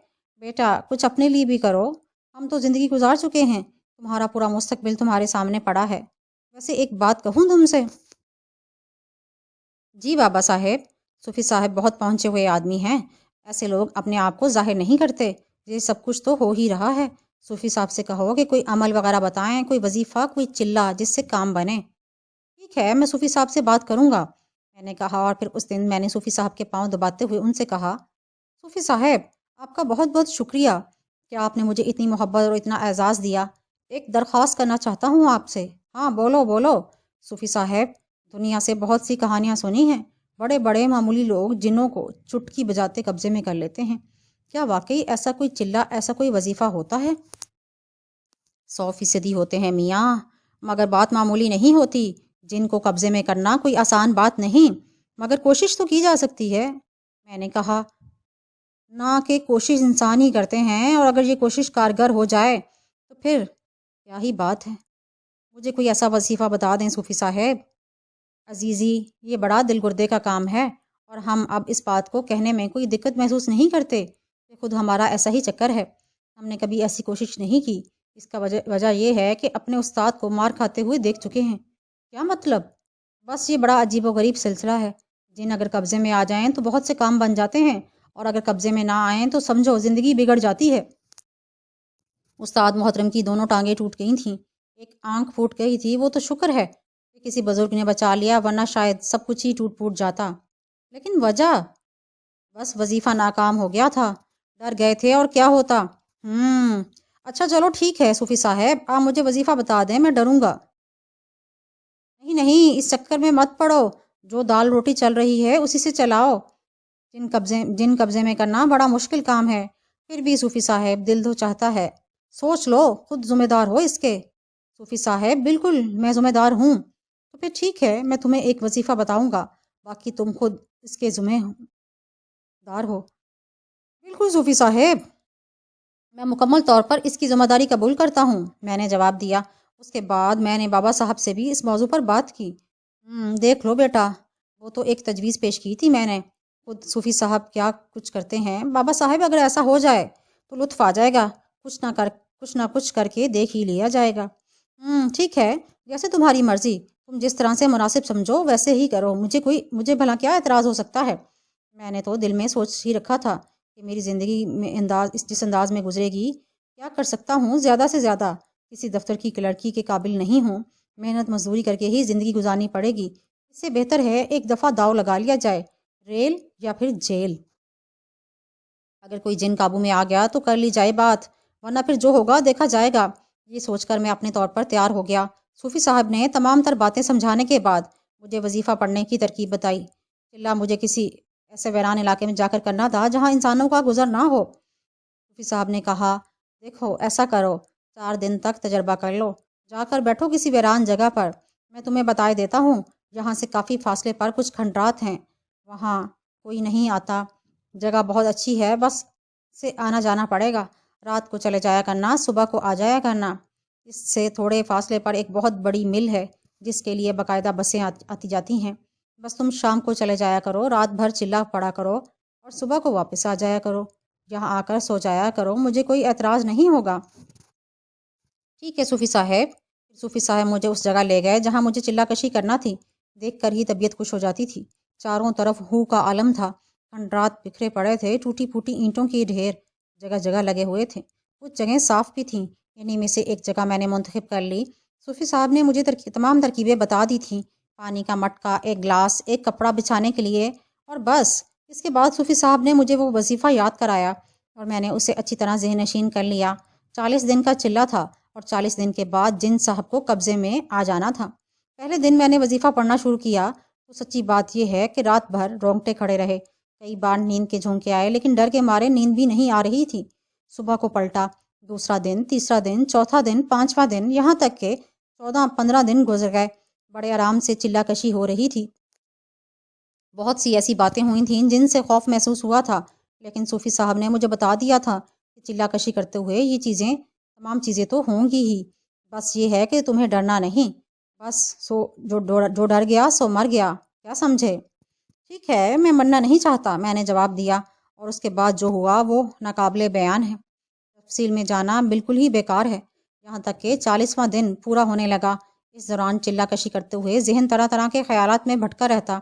بیٹا کچھ اپنے لیے بھی کرو، ہم تو زندگی گزار چکے ہیں، تمہارا پورا مستقبل تمہارے سامنے پڑا ہے۔ ویسے ایک بات کہوں تم سے؟ جی بابا صاحب۔ صوفی صاحب بہت پہنچے ہوئے آدمی ہیں، ایسے لوگ اپنے آپ کو ظاہر نہیں کرتے۔ یہ سب کچھ تو ہو ہی رہا ہے۔ صوفی صاحب سے کہو کہ کوئی عمل وغیرہ بتائیں، کوئی وظیفہ، کوئی چلہ جس سے کام بنے۔ ٹھیک ہے، میں صوفی صاحب سے بات کروں گا، میں نے کہا، اور پھر اس دن میں نے صوفی صاحب کے پاؤں دباتے ہوئے ان سے کہا، صوفی صاحب آپ کا بہت بہت شکریہ کہ آپ نے مجھے اتنی محبت اور اتنا اعزاز دیا۔ ایک درخواست کرنا چاہتا ہوں آپ سے۔ ہاں بولو بولو۔ صوفی صاحب دنیا سے بہت سی کہانیاں سنی ہیں، بڑے بڑے معمولی لوگ جنوں کو چٹکی بجاتے قبضے میں کر لیتے ہیں۔ کیا واقعی ایسا کوئی چلہ، ایسا کوئی وظیفہ ہوتا ہے؟ 100% ہوتے ہیں میاں، مگر بات معمولی نہیں ہوتی۔ جن کو قبضے میں کرنا کوئی آسان بات نہیں، مگر کوشش تو کی جا سکتی ہے۔ میں نے کہا، نہ کہ کوشش انسان ہی کرتے ہیں، اور اگر یہ کوشش کارگر ہو جائے تو پھر کیا ہی بات ہے۔ مجھے کوئی ایسا وظیفہ بتا دیں صوفی صاحب۔ عزیزی، یہ بڑا دل گردے کا کام ہے، اور ہم اب اس بات کو کہنے میں کوئی دقت محسوس نہیں کرتے کہ خود ہمارا ایسا ہی چکر ہے۔ ہم نے کبھی ایسی کوشش نہیں کی۔ اس کا وجہ یہ ہے کہ اپنے استاد کو مار کھاتے ہوئے دیکھ چکے ہیں۔ کیا مطلب؟ بس یہ بڑا عجیب و غریب سلسلہ ہے۔ جن اگر قبضے میں آ جائیں تو بہت سے کام بن جاتے ہیں، اور اگر قبضے میں نہ آئیں تو سمجھو زندگی بگڑ جاتی ہے۔ استاد محترم کی دونوں ٹانگیں ٹوٹ گئی تھیں، ایک آنکھ پھوٹ گئی تھی۔ وہ تو شکر ہے کہ کسی بزرگ نے بچا لیا، ورنہ شاید سب کچھ ہی ٹوٹ پھوٹ جاتا۔ لیکن وجہ؟ بس وظیفہ ناکام ہو گیا تھا۔ ڈر گئے تھے اور کیا ہوتا؟ اچھا چلو ٹھیک ہے صوفی صاحب، آپ مجھے وظیفہ بتا دیں، میں ڈروں گا نہیں۔ نہیں، اس چکر میں مت پڑو۔ جو دال روٹی چل رہی ہے اسی سے چلاؤ۔ جن قبضے میں کرنا بڑا مشکل کام ہے۔ پھر بھی صوفی صاحب، دل تو چاہتا ہے۔ سوچ لو، خود ذمہ دار ہو اس کے۔ صوفی صاحب، بالکل میں ذمہ دار ہوں۔ تو پھر ٹھیک ہے، میں تمہیں ایک وظیفہ بتاؤں گا، باقی تم خود اس کے ذمہ دار ہو۔ بالکل صوفی صاحب، میں مکمل طور پر اس کی ذمہ داری قبول کرتا ہوں، میں نے جواب دیا۔ اس کے بعد میں نے بابا صاحب سے بھی اس موضوع پر بات کی۔ دیکھ لو بیٹا، وہ تو ایک تجویز پیش کی تھی میں نے، خود صوفی صاحب کیا کچھ کرتے ہیں۔ بابا صاحب، اگر ایسا ہو جائے تو لطف آ جائے گا، کچھ نہ کچھ کر کے دیکھ ہی لیا جائے گا۔ ٹھیک ہے، جیسے تمہاری مرضی، تم جس طرح سے مناسب سمجھو ویسے ہی کرو، مجھے بھلا کیا اعتراض ہو سکتا ہے۔ میں نے تو دل میں سوچ ہی رکھا تھا کہ میری زندگی میں جس انداز میں گزرے گی، کیا کر سکتا ہوں زیادہ سے زیادہ، کسی دفتر کی لڑکی کے قابل نہیں ہوں، محنت مزدوری کر کے ہی زندگی گزارنی پڑے گی۔ اس سے بہتر ہے ایک دفعہ داؤ لگا لیا جائے، ریل یا پھر جیل۔ اگر کوئی جن قابو میں آ گیا تو کر لی جائے بات، ورنہ پھر جو ہوگا دیکھا جائے گا۔ یہ سوچ کر میں اپنے طور پر تیار ہو گیا۔ صوفی صاحب نے تمام تر باتیں سمجھانے کے بعد مجھے وظیفہ پڑھنے کی ترکیب بتائی۔ چلا مجھے کسی ایسے ویران علاقے میں جا کر کرنا تھا جہاں انسانوں کا گزر نہ ہو۔ صوفی صاحب نے کہا، دیکھو ایسا کرو، 4 دن تک تجربہ کر لو، جا کر بیٹھو کسی ویران جگہ پر۔ میں تمہیں بتائے دیتا ہوں، یہاں سے کافی فاصلے پر کچھ کھنڈرات ہیں، وہاں کوئی نہیں آتا، جگہ بہت اچھی ہے، بس سے آنا جانا پڑے گا۔ رات کو چلے جایا کرنا، صبح کو آ جایا کرنا۔ اس سے تھوڑے فاصلے پر ایک بہت بڑی مل ہے جس کے لیے باقاعدہ بسیں آتی جاتی ہیں۔ بس تم شام کو چلے جایا کرو، رات بھر چلا پڑا کرو اور صبح کو واپس آ جایا کرو، یہاں آ کر سو جایا کرو، مجھے کوئی اعتراض نہیں ہوگا۔ ٹھیک ہے صوفی صاحب۔ صوفی صاحب مجھے اس جگہ لے گئے جہاں مجھے چلا کشی کرنا تھی۔ دیکھ کر ہی طبیعت خوش ہو جاتی تھی۔ چاروں طرف ہو کا عالم تھا، کھنڈرات بکھرے پڑے تھے، ٹوٹی پھوٹی اینٹوں کی ڈھیر جگہ جگہ لگے ہوئے تھے، کچھ جگہیں صاف بھی تھیں۔ انہی میں سے ایک جگہ میں نے منتخب کر لی۔ صوفی صاحب نے مجھے تمام ترکیبیں بتا دی تھیں، پانی کا مٹکا، ایک گلاس، ایک کپڑا بچھانے کے لیے، اور بس۔ اس کے بعد صوفی صاحب نے مجھے وہ وظیفہ یاد کرایا اور میں نے اسے اچھی طرح ذہن نشین کر لیا۔ 40 دن کا چلہ تھا اور 40 دن کے بعد جن صاحب کو قبضے میں آ جانا تھا۔ پہلے دن میں نے وظیفہ پڑھنا شروع کیا تو سچی بات یہ ہے کہ رات بھر رونگٹے کھڑے رہے، کئی بار نیند کے جھونکے آئے، لیکن ڈر کے مارے نیند بھی نہیں آ رہی تھی۔ صبح کو پلٹا، دوسرا دن، تیسرا دن، چوتھا دن، 5واں دن، یہاں تک کہ 14-15 دن گزر گئے۔ بڑے آرام سے چلا کشی ہو رہی تھی۔ بہت سی ایسی باتیں ہوئی تھیں جن سے خوف محسوس ہوا تھا، لیکن صوفی صاحب نے مجھے بتا دیا تھا کہ چلا کشی کرتے ہوئے یہ تمام چیزیں تو ہوں گی ہی، بس یہ ہے کہ تمہیں ڈرنا نہیں۔ بس جو ڈر گیا سو مر گیا، کیا سمجھے؟ ٹھیک ہے، میں مرنا نہیں چاہتا، میں نے جواب دیا، اور اس کے بعد جو ہوا وہ ناقابل بیان ہے، تفصیل میں جانا بالکل ہی بیکار ہے۔ یہاں تک کہ 40واں دن پورا ہونے لگا، اس دوران چلا کشی کرتے ہوئے ذہن طرح طرح کے خیالات میں بھٹکا رہتا۔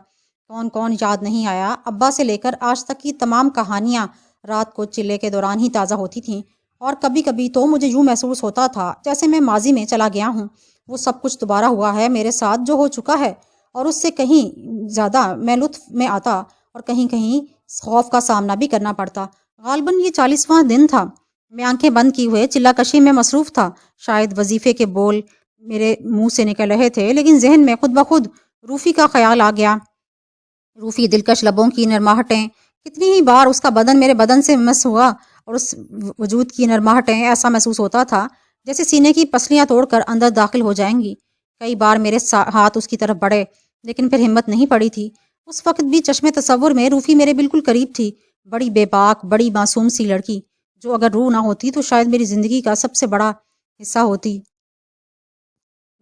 کون کون یاد نہیں آیا، ابا سے لے کر آج تک کی تمام کہانیاں رات کو چلے کے دوران ہی تازہ ہوتی تھیں، اور کبھی کبھی تو مجھے یوں محسوس ہوتا تھا جیسے میں ماضی میں چلا گیا ہوں، وہ سب کچھ دوبارہ ہوا ہے میرے ساتھ جو ہو چکا ہے، اور اس سے کہیں زیادہ میں لطف میں آتا اور کہیں کہیں خوف کا سامنا بھی کرنا پڑتا۔ غالباً یہ 40واں دن تھا۔ میں آنکھیں بند کی ہوئے چلا کشی میں مصروف تھا، شاید وظیفے کے بول میرے منہ سے نکل رہے تھے، لیکن ذہن میں خود بخود روفی کا خیال آ گیا۔ روفی دلکش لبوں کی نرماہٹیں، کتنی ہی بار اس کا بدن میرے بدن سے مس ہوا، اور اس وجود کی نرماہٹیں، ایسا محسوس ہوتا تھا جیسے سینے کی پسلیاں توڑ کر اندر داخل ہو جائیں گی۔ کئی بار میرے ہاتھ اس کی طرف بڑھے، لیکن پھر ہمت نہیں پڑی تھی۔ اس وقت بھی چشم تصور میں روفی میرے بالکل قریب تھی، بڑی بے باک، بڑی معصوم سی لڑکی، جو اگر روح نہ ہوتی تو شاید میری زندگی کا سب سے بڑا حصہ ہوتی۔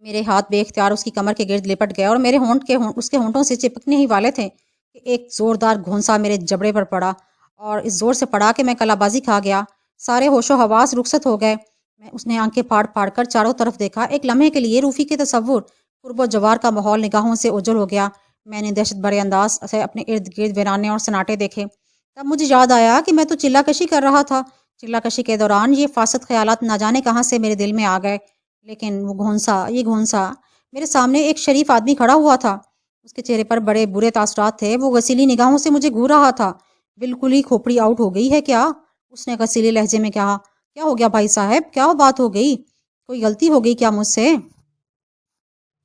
میرے ہاتھ بے اختیار اس کی کمر کے گرد لپٹ گئے اور میرے ہونٹ اس کے ہونٹوں سے چپکنے ہی والے تھے کہ ایک زوردار گھونسا میرے جبڑے پر پڑا، اور اس زور سے پڑا کہ میں کلا بازی کھا گیا۔ سارے ہوش و حواس رخصت ہو گئے۔ اس نے آنکھیں پھاڑ پھاڑ کر چاروں طرف دیکھا۔ ایک لمحے کے لیے روفی کے تصور، قرب و جوار کا ماحول نگاہوں سے اوجھل ہو گیا۔ میں نے دہشت بھرے انداز سے اپنے ارد گرد ویرانے اور سناٹے دیکھے۔ تب مجھے یاد آیا کہ میں تو چلہ کشی کر رہا تھا۔ چلہ کشی کے دوران یہ فاسد خیالات نہ جانے کہاں سے میرے دل میں آ گئے۔ لیکن یہ گھونسا میرے سامنے ایک شریف آدمی کھڑا ہوا تھا۔ اس کے چہرے پر بڑے برے تاثرات تھے۔ وہ غسیلی نگاہوں سے مجھے گھور رہا تھا۔ بالکل ہی کھوپڑی آؤٹ ہو گئی ہے کیا؟ اس نے غسیلے لہجے میں کہا۔ کیا ہو گیا بھائی صاحب؟ کیا بات ہو گئی؟ کوئی غلطی ہو گئی کیا مجھ سے؟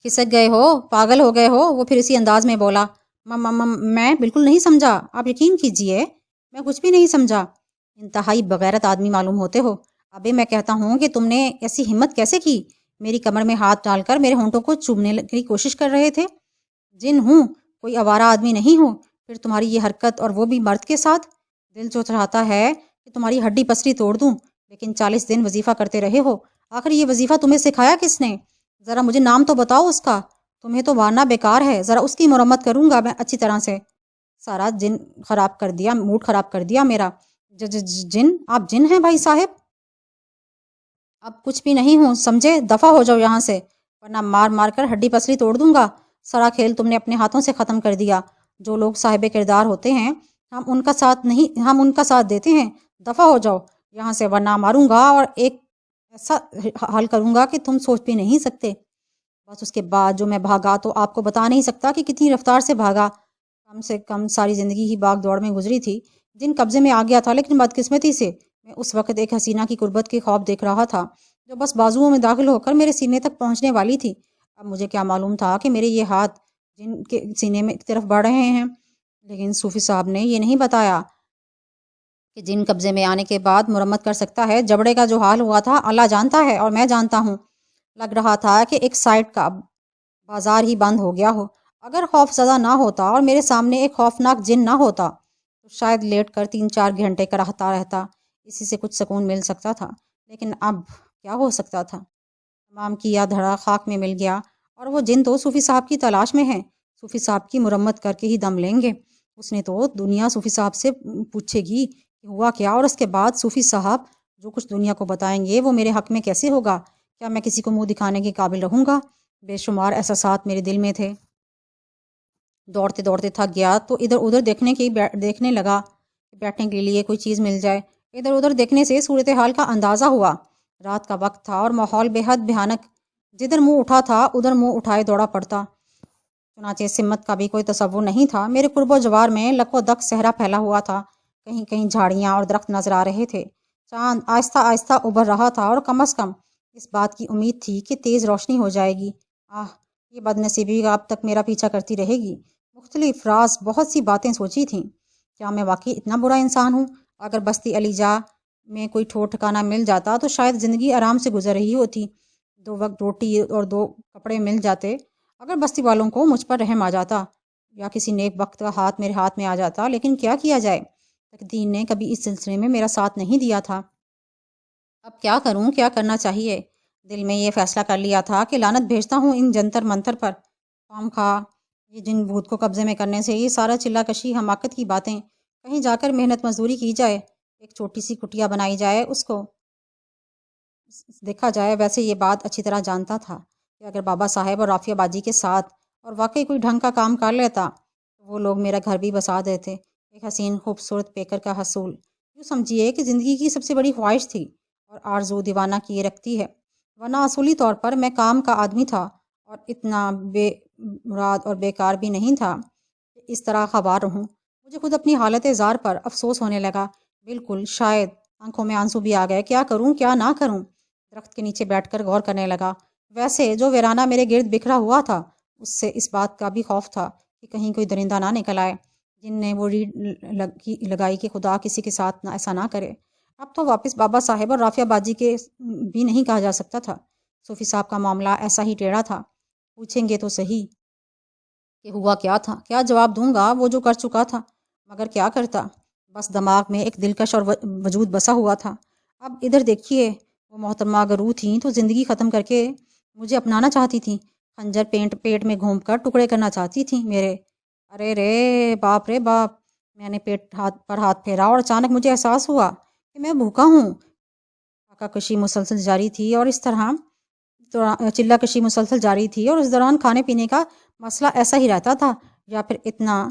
کھسک گئے ہو؟ پاگل ہو گئے ہو؟ وہ پھر اسی انداز میں بولا۔ میں بالکل نہیں سمجھا۔ آپ یقین کیجئے میں کچھ بھی نہیں سمجھا۔ انتہائی بغیرت آدمی معلوم ہوتے ہو۔ ابے میں کہتا ہوں کہ تم نے ایسی ہمت کیسے کی؟ میری کمر میں ہاتھ ڈال کر میرے ہونٹوں کو چومنے کی کوشش کر رہے تھے۔ جن ہوں، کوئی آوارہ آدمی نہیں ہوں۔ پھر تمہاری یہ حرکت، اور وہ بھی مرد کے ساتھ، دل جو چاہتا ہے کہ تمہاری ہڈی پسری توڑ دوں۔ لیکن 40 دن وظیفہ کرتے رہے ہو، آخر یہ وظیفہ تمہیں سکھایا کس نے؟ ذرا مجھے نام تو بتاؤ اس کا۔ تمہیں تو مارنا بیکار ہے، ذرا اس کی مرمت کروں گا میں اچھی طرح سے۔ سارا موڈ خراب کر دیا میرا۔ جن؟ آپ جن ہیں بھائی صاحب؟ اب کچھ بھی نہیں ہوں، سمجھے؟ دفع ہو جاؤ یہاں سے، ورنہ مار مار کر ہڈی پسلی توڑ دوں گا۔ سارا کھیل تم نے اپنے ہاتھوں سے ختم کر دیا۔ جو لوگ صاحب کردار ہوتے ہیں، ہم ان کا ساتھ دیتے ہیں۔ دفع ہو جاؤ یہاں سے، ورنہ ماروں گا اور ایک ایسا حال کروں گا کہ تم سوچ بھی نہیں سکتے۔ بس اس کے بعد جو میں بھاگا تو آپ کو بتا نہیں سکتا کہ کتنی رفتار سے بھاگا۔ کم سے کم ساری زندگی ہی باغ دوڑ میں گزری تھی۔ جن قبضے میں آ گیا تھا، لیکن بدقسمتی سے میں اس وقت ایک حسینہ کی قربت کے خواب دیکھ رہا تھا، جو بس بازوؤں میں داخل ہو کر میرے سینے تک پہنچنے والی تھی۔ اب مجھے کیا معلوم تھا کہ میرے یہ ہاتھ جن کے سینے میں کی طرف بڑھ رہے ہیں، لیکن صوفی صاحب نے یہ نہیں بتایا کہ جن قبضے میں آنے کے بعد مرمت کر سکتا ہے۔ جبڑے کا جو حال ہوا تھا اللہ جانتا ہے، اور میں جانتا ہوں۔ لگ رہا تھا کہ ایک سائٹ کا بازار ہی بند ہو گیا ہو۔ اگر خوف زدہ نہ ہوتا اور میرے سامنے ایک خوفناک جن نہ ہوتا تو شاید لیٹ کر 3-4 گھنٹے کراہتا رہتا، اسی سے کچھ سکون مل سکتا تھا۔ لیکن اب کیا ہو سکتا تھا؟ تمام کیا دھڑا خاک میں مل گیا، اور وہ جن تو صوفی صاحب کی تلاش میں ہے، صوفی صاحب کی مرمت کر کے ہی دم لیں گے۔ اس نے تو دنیا صوفی صاحب سے پوچھے گی کہ ہوا کیا، اور اس کے بعد صوفی صاحب جو کچھ دنیا کو بتائیں گے وہ میرے حق میں کیسے ہوگا؟ کیا میں کسی کو منہ دکھانے کے قابل رہوں گا؟ بے شمار احساسات میرے دل میں تھے۔ دوڑتے دوڑتے تھک گیا تو ادھر ادھر دیکھنے لگا کہ بیٹھنے کے لیے کوئی چیز مل جائے۔ ادھر ادھر دیکھنے سے صورتحال کا اندازہ ہوا۔ رات کا وقت تھا اور ماحول بے حد بھیانک۔ جدھر منہ اٹھا تھا ادھر منہ اٹھائے دوڑا پڑتا۔ چنانچہ سمت کا بھی کوئی تصور نہیں تھا۔ میرے قرب و جوار میں لک و دک صحرا پھیلا ہوا تھا۔ کہیں کہیں جھاڑیاں اور درخت نظر آ رہے تھے۔ چاند آہستہ آہستہ ابھر رہا تھا، اور کم از کم اس بات کی امید تھی کہ تیز روشنی ہو جائے گی۔ یہ بد نصیبی اب تک میرا پیچھا کرتی رہے گی۔ مختلف راز بہت سی باتیں سوچی تھیں۔ کیا میں واقعی اتنا برا انسان ہوں؟ اگر بستی علی جا میں کوئی ٹھور ٹھکانہ مل جاتا تو شاید زندگی آرام سے گزر رہی ہوتی۔ 2 وقت روٹی اور 2 کپڑے مل جاتے۔ اگر بستی والوں کو مجھ پر رحم آ جاتا، یا کسی نیک وقت کا ہاتھ میرے ہاتھ میں آ جاتا۔ لیکن کیا کیا جائے؟ تقدیر نے کبھی اس سلسلے میں میرا ساتھ نہیں دیا تھا۔ اب کیا کروں؟ کیا کرنا چاہیے؟ دل میں یہ فیصلہ کر لیا تھا کہ لعنت بھیجتا ہوں ان جنتر منتر پر۔ خام خواہ یہ جن بھوت کو قبضے میں کرنے سے یہ سارا چلہ کشی حماقت کی باتیں۔ کہیں جا کر محنت مزدوری کی جائے، ایک چھوٹی سی کٹیا بنائی جائے، اس کو دیکھا جائے۔ ویسے یہ بات اچھی طرح جانتا تھا کہ اگر بابا صاحب اور رافیہ باجی کے ساتھ اور واقعی کوئی ڈھنگ کا کام کر لیتا تو وہ لوگ میرا گھر بھی بسا دیتے۔ ایک حسین خوبصورت پیکر کا حصول، یوں سمجھیے کہ زندگی کی سب سے بڑی خواہش تھی، اور آرزو دیوانہ کیے رکھتی ہے۔ ورنہ اصولی طور پر میں کام کا آدمی تھا، اور اتنا بے مراد اور بیکار بھی نہیں تھا کہ اس طرح خوار رہوں۔ مجھے خود اپنی حالت زار پر افسوس ہونے لگا۔ بالکل، شاید آنکھوں میں آنسو بھی آ گئے۔ کیا کروں کیا نہ کروں؟ درخت کے نیچے بیٹھ کر غور کرنے لگا۔ ویسے جو ویرانہ میرے گرد بکھرا ہوا تھا، اس سے اس بات کا بھی خوف تھا کہ کہیں کوئی درندہ نہ نکل آئے۔ جن نے وہ ریڑھ لگائی کہ خدا کسی کے ساتھ ایسا نہ کرے۔ اب تو واپس بابا صاحب اور رافیہ باجی کے بھی نہیں کہا جا سکتا تھا۔ صوفی صاحب کا معاملہ ایسا ہی ٹیڑھا تھا۔ پوچھیں گے تو صحیح کہ ہوا کیا تھا؟ کیا جواب دوں گا؟ وہ جو کر چکا تھا، مگر کیا کرتا؟ بس دماغ میں ایک دلکش اور وجود بسا ہوا تھا۔ اب ادھر دیکھیے، وہ محترمہ اگر روح تھیں تو زندگی ختم کر کے مجھے اپنانا چاہتی تھیں، خنجر پیٹ میں گھوم کر ٹکڑے کرنا چاہتی تھیں میرے۔ ارے رے باپ رے باپ! میں نے پیٹ پر ہاتھ پھیرا اور اچانک مجھے احساس ہوا کہ میں بھوکا ہوں۔ چکا کشی مسلسل جاری تھی اور اس طرح چلہ کشی مسلسل جاری تھی اور اس دوران کھانے پینے کا مسئلہ ایسا ہی رہتا تھا، یا پھر اتنا،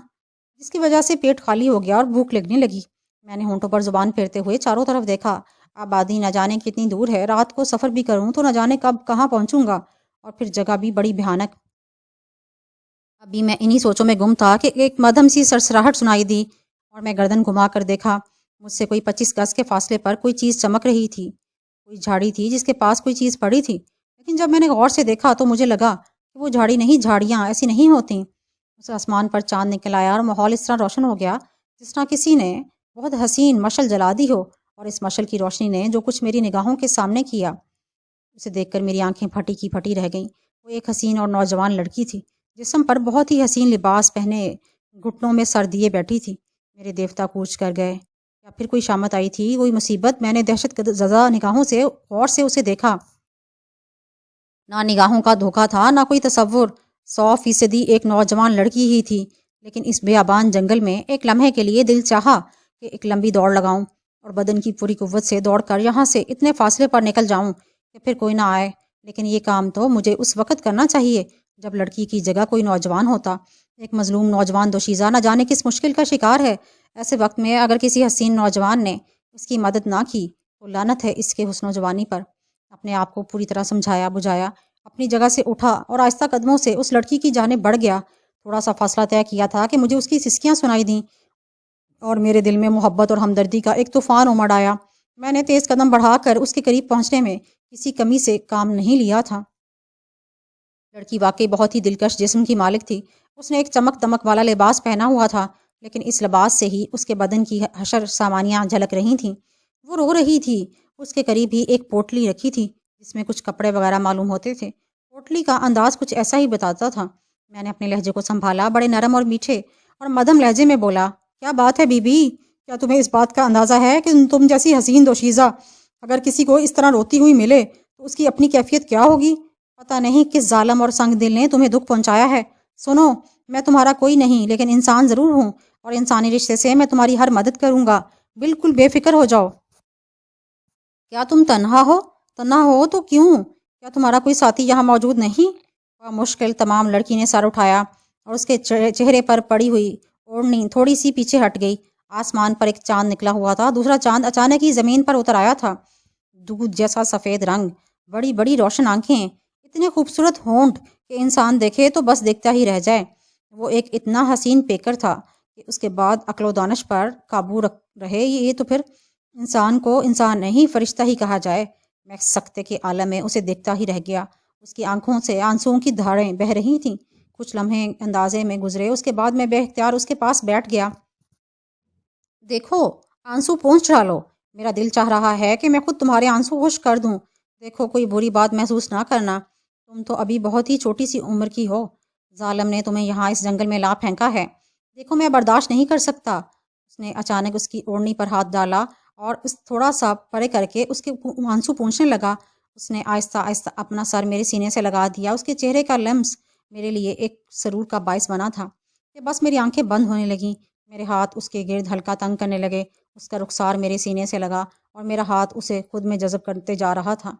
جس کی وجہ سے پیٹ خالی ہو گیا اور بھوک لگنے لگی۔ میں نے ہونٹوں پر زبان پھیرتے ہوئے چاروں طرف دیکھا۔ آبادی نہ جانے کتنی دور ہے، رات کو سفر بھی کروں تو نہ جانے کب کہاں پہنچوں گا، اور پھر جگہ بھی بڑی بھیانک۔ ابھی میں انہی سوچوں میں گم تھا کہ ایک مدھم سی سرسراہٹ سنائی دی اور میں گردن گھما کر دیکھا۔ مجھ سے کوئی 25 گز کے فاصلے پر کوئی چیز چمک رہی تھی، کوئی جھاڑی تھی جس کے پاس کوئی چیز پڑی تھی، لیکن جب میں نے غور سے دیکھا تو مجھے لگا کہ وہ جھاڑی نہیں، جھاڑیاں ایسی نہیں ہوتیں۔ اس آسمان پر چاند نکل آیا اور ماحول اس طرح روشن ہو گیا جس طرح کسی نے بہت حسین مشعل جلا دی ہو، اور اس مشعل کی روشنی نے جو کچھ میری نگاہوں کے سامنے کیا، اسے دیکھ کر میری آنکھیں پھٹی کی پھٹی رہ گئیں۔ وہ ایک حسین اور نوجوان لڑکی تھی، جسم پر بہت ہی حسین لباس پہنے، گھٹنوں میں سر دیے بیٹھی تھی۔ میرے دیوتا کوچ کر گئے، یا پھر کوئی شامت آئی تھی، کوئی مصیبت؟ میں نے دہشت زدہ نگاہوں سے غور سے اسے دیکھا۔ نہ نگاہوں کا دھوکہ تھا، نہ کوئی تصور، 100% ایک نوجوان لڑکی ہی تھی۔ لیکن اس بیابان جنگل میں ایک لمحے کے لیے دل چاہا کہ ایک لمبی دوڑ لگاؤں اور بدن کی پوری قوت سے دوڑ کر یہاں سے اتنے فاصلے پر نکل جاؤں کہ پھر کوئی نہ آئے۔ لیکن یہ کام تو مجھے اس وقت کرنا چاہیے جب لڑکی کی جگہ کوئی نوجوان ہوتا۔ ایک مظلوم نوجوان دوشیزہ نہ جانے کس مشکل کا شکار ہے۔ ایسے وقت میں اگر کسی حسین نوجوان نے اس کی مدد نہ کی تو لعنت ہے اس کے حسن و جوانی پر۔ اپنے آپ کو پوری طرح سمجھایا بجھایا، اپنی جگہ سے اٹھا اور آہستہ قدموں سے اس لڑکی کی جانب بڑھ گیا۔ تھوڑا سا فاصلہ طے کیا تھا کہ مجھے اس کی سسکیاں سنائی دیں اور میرے دل میں محبت اور ہمدردی کا ایک طوفان امڑ آیا۔ میں نے تیز قدم بڑھا کر اس کے قریب پہنچنے میں کسی کمی سے کام نہیں لیا تھا۔ لڑکی واقعی بہت ہی دلکش جسم کی مالک تھی۔ اس نے ایک چمک دمک والا لباس پہنا ہوا تھا، لیکن اس لباس سے ہی اس کے بدن کی حشر سامانیاں جھلک رہی تھیں۔ وہ رو رہی تھی۔ اس کے قریب ہی ایک پوٹلی رکھی تھی جس میں کچھ کپڑے وغیرہ معلوم ہوتے تھے۔ پوٹلی کا انداز کچھ ایسا ہی بتاتا تھا۔ میں نے اپنے لہجے کو سنبھالا، بڑے نرم اور میٹھے اور مدھم لہجے میں بولا، کیا بات ہے بی بی؟ کیا تمہیں اس بات کا اندازہ ہے کہ تم جیسی حسین دوشیزہ اگر کسی کو اس طرح روتی ہوئی ملے تو اس کی اپنی کیفیت کیا ہوگی؟ پتہ نہیں کس ظالم اور سنگ دل نے تمہیں دکھ پہنچایا ہے۔ سنو، میں تمہارا کوئی نہیں لیکن انسان ضرور ہوں، اور انسانی رشتے سے میں تمہاری ہر مدد کروں گا۔ بالکل بے فکر ہو جاؤ۔ کیا تم تنہا ہو؟ تنہا ہو تو کیوں؟ کیا تمہارا کوئی ساتھی یہاں موجود نہیں؟ مشکل تمام لڑکی نے سر اٹھایا اور اس کے چہرے پر پڑی ہوئی اوڑھنی تھوڑی سی پیچھے ہٹ گئی۔ آسمان پر ایک چاند نکلا ہوا تھا۔ دوسرا چاند اچانک ہی زمین پر اتر آیا تھا۔ دودھ جیسا سفید رنگ، بڑی بڑی روشن آنکھیں، اتنے خوبصورت ہونٹ کہ انسان دیکھے تو بس دیکھتا ہی رہ جائے۔ وہ ایک اتنا حسین پیکر تھا کہ اس کے بعد عقل و دانش پر قابو رہے، یہ تو پھر انسان کو انسان نہیں فرشتہ ہی کہا جائے۔ میں سکتے کے عالم میں اسے دیکھتا ہی رہ گیا۔ اس کی آنکھوں سے آنسوؤں کی دھاریں بہہ رہی تھیں۔ کچھ لمحے اندازے میں گزرے، اس کے بعد میں بے اختیار اس کے پاس بیٹھ گیا۔ دیکھو، آنسو پونچھ ڈالو۔ میرا دل چاہ رہا ہے کہ میں خود تمہارے آنسو خشک کر دوں۔ دیکھو، کوئی بری بات محسوس نہ کرنا، تم تو ابھی بہت ہی چھوٹی سی عمر کی ہو۔ ظالم نے تمہیں یہاں اس جنگل میں لا پھینکا ہے۔ دیکھو، میں برداشت نہیں کر سکتا۔ اس نے اچانک اس کی اوڑھنی پر ہاتھ ڈالا اور اس تھوڑا سا پرے کر کے اس کے آنسو پونچھنے لگا۔ اس نے آہستہ آہستہ اپنا سر میرے سینے سے لگا دیا۔ اس کے چہرے کا لمس میرے لیے ایک سرور کا باعث بنا تھا کہ بس میری آنکھیں بند ہونے لگیں۔ میرے ہاتھ اس کے گرد ہلکا تنگ کرنے لگے۔ اس کا رخسار میرے سینے سے لگا اور میرا ہاتھ اسے خود میں جذب کرتے جا رہا تھا۔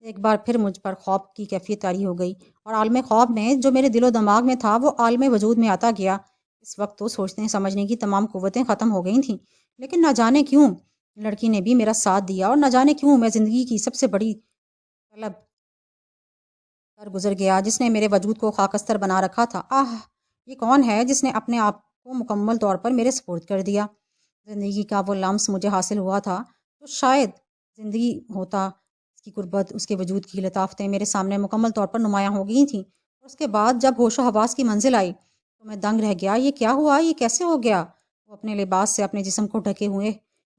ایک بار پھر مجھ پر خواب کی کیفیت طاری ہو گئی، اور عالم خواب میں جو میرے دل و دماغ میں تھا وہ عالم وجود میں آتا گیا۔ اس وقت تو سوچنے سمجھنے کی تمام قوتیں ختم ہو گئی تھیں، لیکن نہ جانے کیوں لڑکی نے بھی میرا ساتھ دیا، اور نہ جانے کیوں میں زندگی کی سب سے بڑی طلب پر گزر گیا جس نے میرے وجود کو خاکستر بنا رکھا تھا۔ آہ، یہ کون ہے جس نے اپنے آپ کو مکمل طور پر میرے سپرد کر دیا؟ زندگی کا وہ لمس مجھے حاصل ہوا تھا تو شاید زندگی ہوتا، اس کی قربت، اس کے وجود کی لطافتیں میرے سامنے مکمل طور پر نمایاں ہو گئی تھیں۔ اس کے بعد جب ہوش و حواس کی منزل آئی تو میں دنگ رہ گیا۔ یہ کیا ہوا؟ یہ کیسے ہو گیا؟ وہ اپنے لباس سے اپنے جسم کو ڈھکے ہوئے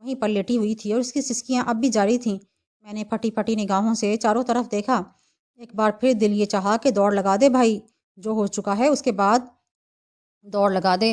وہیں پر لیٹی ہوئی تھی اور اس کی سسکیاں اب بھی جاری تھیں۔ میں نے پھٹی پھٹی نگاہوں سے چاروں طرف دیکھا۔ ایک بار پھر دل یہ چاہا کہ دوڑ لگا دے بھائی، جو ہو چکا ہے اس کے بعد دوڑ لگا دے۔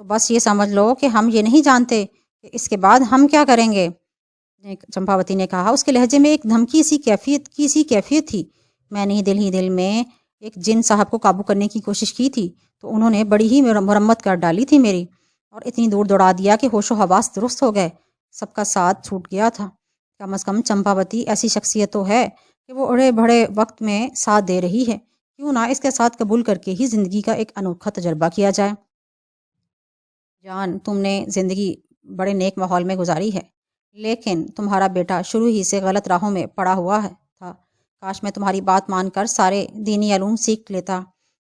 تو بس یہ سمجھ لو کہ ہم یہ نہیں جانتے کہ اس کے بعد ہم کیا کریں گے۔ چمپاوتی نے کہا۔ اس کے لہجے میں ایک دھمکی سی کیفیت تھی۔ میں نے دل ہی دل میں ایک جن صاحب کو قابو کرنے کی کوشش کی تھی تو انہوں نے بڑی ہی مرمت کر ڈالی تھی میری، اور اتنی دور دوڑا دیا کہ ہوش و حواس درست ہو گئے، سب کا ساتھ چھوٹ گیا تھا۔ کم از کم چمپاوتی ایسی شخصیت تو ہے کہ وہ اڑے بڑے وقت میں ساتھ دے رہی ہے، کیوں نہ اس کے ساتھ قبول کر کے ہی زندگی کا ایک انوکھا تجربہ کیا جائے۔ جان، تم نے زندگی بڑے نیک ماحول میں گزاری ہے، لیکن تمہارا بیٹا شروع ہی سے غلط راہوں میں پڑا ہوا تھا۔ کاش میں تمہاری بات مان کر سارے دینی علوم سیکھ لیتا،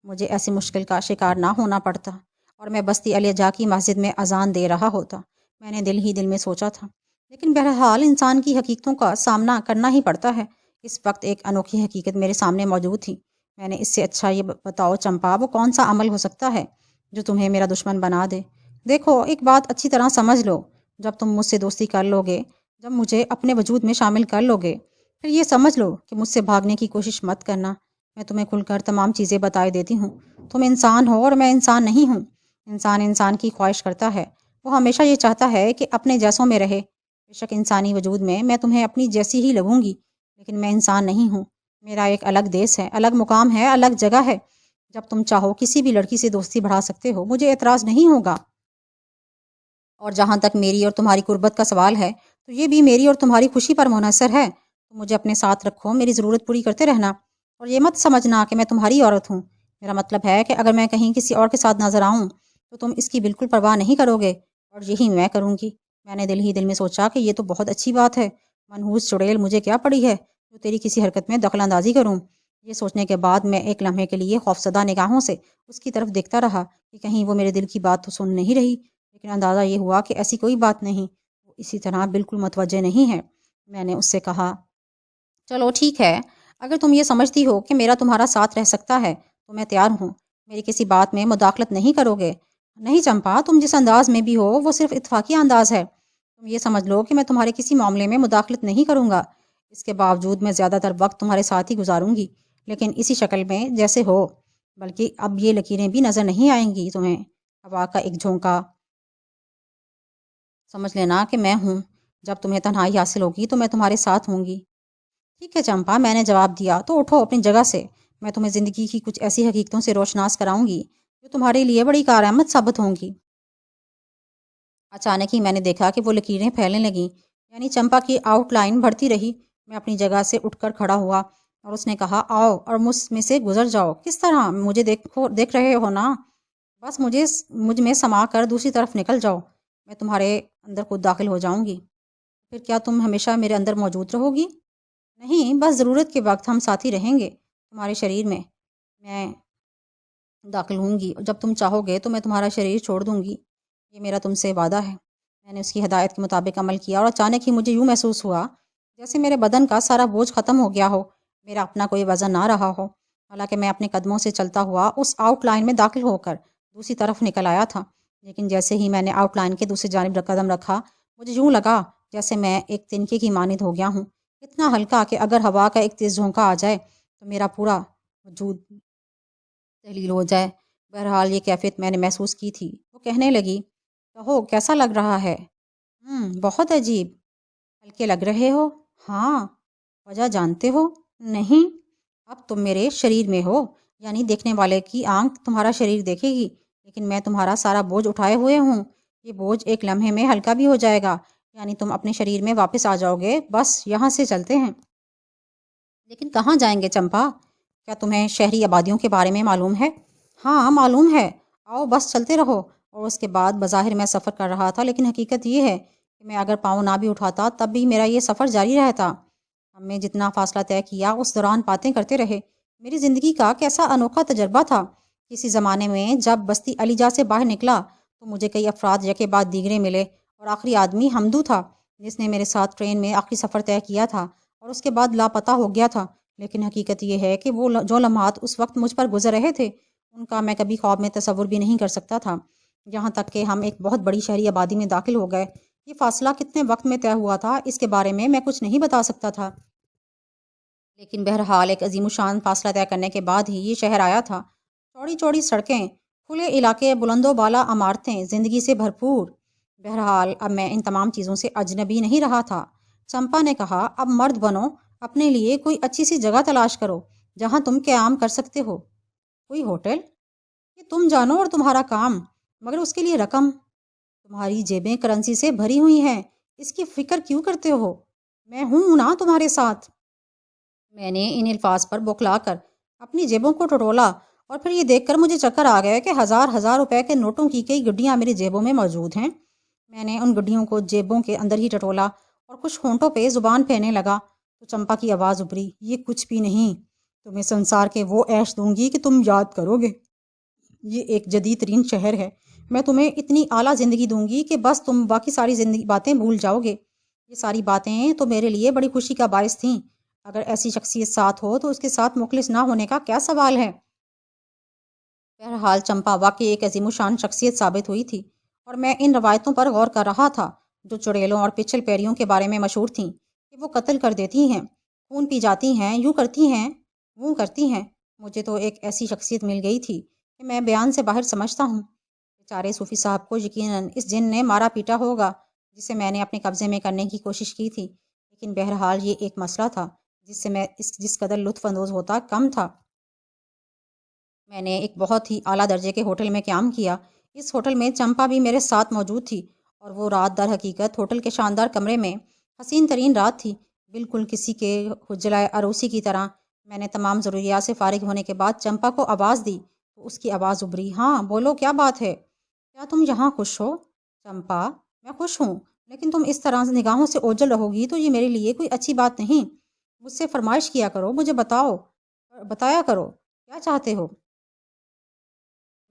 مجھے ایسی مشکل کا شکار نہ ہونا پڑتا، اور میں بستی علی جا کی مسجد میں اذان دے رہا ہوتا، میں نے دل ہی دل میں سوچا تھا۔ لیکن بہرحال انسان کی حقیقتوں کا سامنا کرنا ہی پڑتا ہے۔ اس وقت ایک انوکھی حقیقت میرے سامنے موجود تھی۔ میں نے اس سے اچھا یہ بتاؤ چمپا، وہ کون سا عمل ہو سکتا ہے جو تمہیں میرا دشمن بنا دے؟ دیکھو، ایک بات اچھی طرح سمجھ لو، جب تم مجھ سے دوستی کر لو گے، جب مجھے اپنے وجود میں شامل کر لو گے، پھر یہ سمجھ لو کہ مجھ سے بھاگنے کی کوشش مت کرنا۔ میں تمہیں کھل کر تمام چیزیں بتائے دیتی ہوں۔ تم انسان ہو اور میں انسان نہیں ہوں۔ انسان کی خواہش کرتا ہے، وہ ہمیشہ یہ چاہتا ہے کہ اپنے جیسوں میں رہے۔ بے شک انسانی وجود میں تمہیں اپنی جیسی ہی لگوں گی، لیکن میں انسان نہیں ہوں۔ میرا ایک الگ دیس ہے، الگ مقام ہے، الگ جگہ ہے۔ جب تم چاہو کسی بھی لڑکی سے دوستی بڑھا سکتے ہو، مجھے اعتراض نہیں ہوگا۔ اور جہاں تک میری اور تمہاری قربت کا سوال ہے، تو یہ بھی میری اور تمہاری خوشی پر منحصر ہے۔ تو مجھے اپنے ساتھ رکھو، میری ضرورت پوری کرتے رہنا، اور یہ مت سمجھنا کہ میں تمہاری عورت ہوں۔ میرا مطلب ہے کہ اگر میں کہیں کسی اور کے ساتھ نظر آؤں تو تم اس کی بالکل پرواہ نہیں کرو گے، اور یہی میں کروں گی۔ میں نے دل ہی دل میں سوچا کہ یہ تو بہت اچھی بات ہے، منحوس چڑیل مجھے کیا پڑی ہے جو تیری کسی حرکت میں دخل اندازی کروں۔ یہ سوچنے کے بعد میں ایک لمحے کے لیے خوفزدہ نگاہوں سے اس کی طرف دیکھتا رہا کہ کہیں وہ میرے دل کی بات تو سن نہیں رہی، لیکن اندازہ یہ ہوا کہ ایسی کوئی بات نہیں، وہ اسی طرح بالکل متوجہ نہیں ہے۔ میں نے اس سے کہا، چلو ٹھیک ہے، اگر تم یہ سمجھتی ہو کہ میرا تمہارا ساتھ رہ سکتا ہے تو میں تیار ہوں۔ میری کسی بات میں مداخلت نہیں کرو گے؟ نہیں چمپا، تم جس انداز میں بھی ہو وہ صرف اتفاقی انداز ہے۔ تم یہ سمجھ لو کہ میں تمہارے کسی معاملے میں مداخلت نہیں کروں گا۔ اس کے باوجود میں زیادہ تر وقت تمہارے ساتھ ہی گزاروں گی، لیکن اسی شکل میں جیسے ہو۔ بلکہ اب یہ لکیریں بھی نظر نہیں آئیں گی تمہیں، ہوا کا ایک جھونکا۔ سمجھ لینا کہ میں ہوں۔ جب تمہیں تنہائی حاصل ہوگی تو میں تمہارے ساتھ ہوں گی۔ ٹھیک ہے چمپا، میں نے جواب دیا، تو اٹھو اپنی جگہ سے۔ میں تمہیں زندگی کی کچھ ایسی حقیقتوں سے روشناس کراؤں گی جو تمہارے لیے بڑی کارآمد ثابت ہوں گی۔ اچانک ہی میں نے دیکھا کہ وہ لکیریں پھیلنے لگیں، یعنی چمپا کی آؤٹ لائن بڑھتی رہی۔ میں اپنی جگہ سے اٹھ کر کھڑا ہوا اور اس نے کہا، آؤ اور مجھ میں سے گزر جاؤ۔ کس طرح؟ مجھے دیکھ رہے ہو نا؟ بس مجھ میں سما کر دوسری طرف نکل جاؤ، میں تمہارے اندر خود داخل ہو جاؤں گی۔ پھر کیا تم ہمیشہ میرے اندر موجود رہو گی؟ نہیں، بس ضرورت کے وقت ہم ساتھی رہیں گے۔ تمہارے شریر میں میں داخل ہوں گی، جب تم چاہو گے تو میں تمہارا شریر چھوڑ دوں گی۔ یہ میرا تم سے وعدہ ہے۔ میں نے اس کی ہدایت کے مطابق عمل کیا، اور اچانک ہی مجھے یوں محسوس ہوا جیسے میرے بدن کا سارا بوجھ ختم ہو گیا ہو، میرا اپنا کوئی وزن نہ رہا ہو۔ حالانکہ میں اپنے قدموں سے چلتا ہوا اس آؤٹ لائن میں داخل ہو کر دوسری طرف نکل آیا تھا، لیکن جیسے ہی میں نے آؤٹ لائن کے دوسری جانب قدم رکھا، مجھے یوں لگا جیسے میں ایک تنکے کی مانند ہو گیا ہوں، اتنا ہلکا کہ اگر ہوا کا ایک تیز جھونکا آ جائے تو میرا پورا وجود تحلیل ہو جائے۔ بہرحال یہ کیفیت میں نے محسوس کی تھی۔ وہ کہنے لگی، کہو کیسا لگ رہا ہے؟ بہت عجیب۔ ہلکے لگ رہے ہو؟ ہاں۔ وجہ جانتے ہو؟ نہیں۔ اب تم میرے شریر میں ہو، یعنی دیکھنے والے کی آنکھ تمہارا شریر دیکھے گی، لیکن میں تمہارا سارا بوجھ اٹھائے ہوئے ہوں۔ یہ بوجھ ایک لمحے میں ہلکا بھی ہو جائے گا، یعنی تم اپنے شریر میں واپس آ جاؤ گے۔ بس یہاں سے چلتے ہیں۔ لیکن کہاں جائیں گے چمپا؟ کیا تمہیں شہری آبادیوں کے بارے میں معلوم ہے؟ ہاں معلوم ہے۔ آؤ بس چلتے رہو۔ اور اس کے بعد بظاہر میں سفر کر رہا تھا، لیکن حقیقت یہ ہے کہ میں اگر پاؤں نہ بھی اٹھاتا تب بھی میرا یہ سفر جاری رہتا۔ ہم نے جتنا فاصلہ طے کیا اس دوران باتیں کرتے رہے۔ میری زندگی کا کیسا انوکھا تجربہ تھا۔ کسی زمانے میں جب بستی علی جا سے باہر نکلا تو مجھے کئی افراد یکے بعد دیگرے ملے، اور آخری آدمی حمدو تھا جس نے میرے ساتھ ٹرین میں آخری سفر طے کیا تھا اور اس کے بعد لاپتہ ہو گیا تھا۔ لیکن حقیقت یہ ہے کہ وہ جو لمحات اس وقت مجھ پر گزر رہے تھے ان کا میں کبھی خواب میں تصور بھی نہیں کر سکتا تھا۔ یہاں تک کہ ہم ایک بہت بڑی شہری آبادی میں داخل ہو گئے۔ یہ فاصلہ کتنے وقت میں طے ہوا تھا اس کے بارے میں کچھ نہیں بتا سکتا تھا، لیکن بہرحال ایک عظیم الشان فاصلہ طے کرنے کے بعد ہی یہ شہر آیا تھا۔ چوڑی چوڑی سڑکیں، کھلے علاقے، بلند و بالا عمارتیں، زندگی سے بھرپور۔ بہرحال اب میں ان تمام چیزوں سے اجنبی نہیں رہا تھا۔ چمپا نے کہا، اب مرد بنو، اپنے لیے کوئی اچھی سی جگہ تلاش کرو جہاں تم قیام کر سکتے ہو۔ کوئی ہوٹل؟ یہ تم جانو اور تمہارا کام، مگر اس کے لیے رقم۔ تمہاری جیبیں کرنسی سے بھری ہوئی ہیں، اس کی فکر کیوں کرتے ہو؟ میں ہوں نا تمہارے ساتھ۔ میں نے ان الفاظ پر بوکھلا کر اپنی جیبوں کو ٹٹولا اور پھر یہ دیکھ کر مجھے چکر آ گیا کہ ہزار ہزار روپے کے نوٹوں کی کئی گڈیاں میری جیبوں میں موجود ہیں۔ میں نے ان گڈیوں کو جیبوں کے اندر ہی ٹٹولا اور کچھ ہونٹوں پہ زبان پھیرنے لگا تو چمپا کی آواز ابھری، یہ کچھ بھی نہیں، تمہیں سنسار کے وہ عیش دوں گی کہ تم یاد کرو گے۔ یہ ایک جدید ترین شہر ہے، میں تمہیں اتنی اعلیٰ زندگی دوں گی کہ بس تم باقی ساری زندگی باتیں بھول جاؤ گے۔ یہ ساری باتیں تو میرے لیے بڑی خوشی کا باعث تھیں۔ اگر ایسی شخصیت ساتھ ہو تو اس کے ساتھ مخلص نہ ہونے کا کیا سوال ہے؟ بہرحال چمپا واقعی ایک عظیم الشان شخصیت ثابت ہوئی تھی، اور میں ان روایتوں پر غور کر رہا تھا جو چڑیلوں اور پچھل پیریوں کے بارے میں مشہور تھیں کہ وہ قتل کر دیتی ہیں، خون پی جاتی ہیں، یوں کرتی ہیں، وہ کرتی ہیں۔ مجھے تو ایک ایسی شخصیت مل گئی تھی کہ میں بیان سے باہر سمجھتا ہوں۔ بیچارے صوفی صاحب کو یقیناً اس جن نے مارا پیٹا ہوگا جسے میں نے اپنے قبضے میں کرنے کی کوشش کی تھی، لیکن بہرحال یہ ایک مسئلہ تھا جس سے میں جس قدر لطف اندوز ہوتا کم تھا۔ میں نے ایک بہت ہی اعلیٰ درجے کے ہوٹل میں قیام کیا۔ اس ہوٹل میں چمپا بھی میرے ساتھ موجود تھی، اور وہ رات در حقیقت ہوٹل کے شاندار کمرے میں حسین ترین رات تھی، بالکل کسی کے حجلہ عروسی کی طرح۔ میں نے تمام ضروریات سے فارغ ہونے کے بعد چمپا کو آواز دی تو اس کی آواز ابھری، ہاں بولو، کیا بات ہے؟ کیا تم یہاں خوش ہو؟ چمپا، میں خوش ہوں، لیکن تم اس طرح نگاہوں سے اوجھل رہو گی تو یہ میرے لیے کوئی اچھی بات نہیں۔ مجھ سے فرمائش کیا کرو، مجھے بتایا کرو، کیا چاہتے ہو؟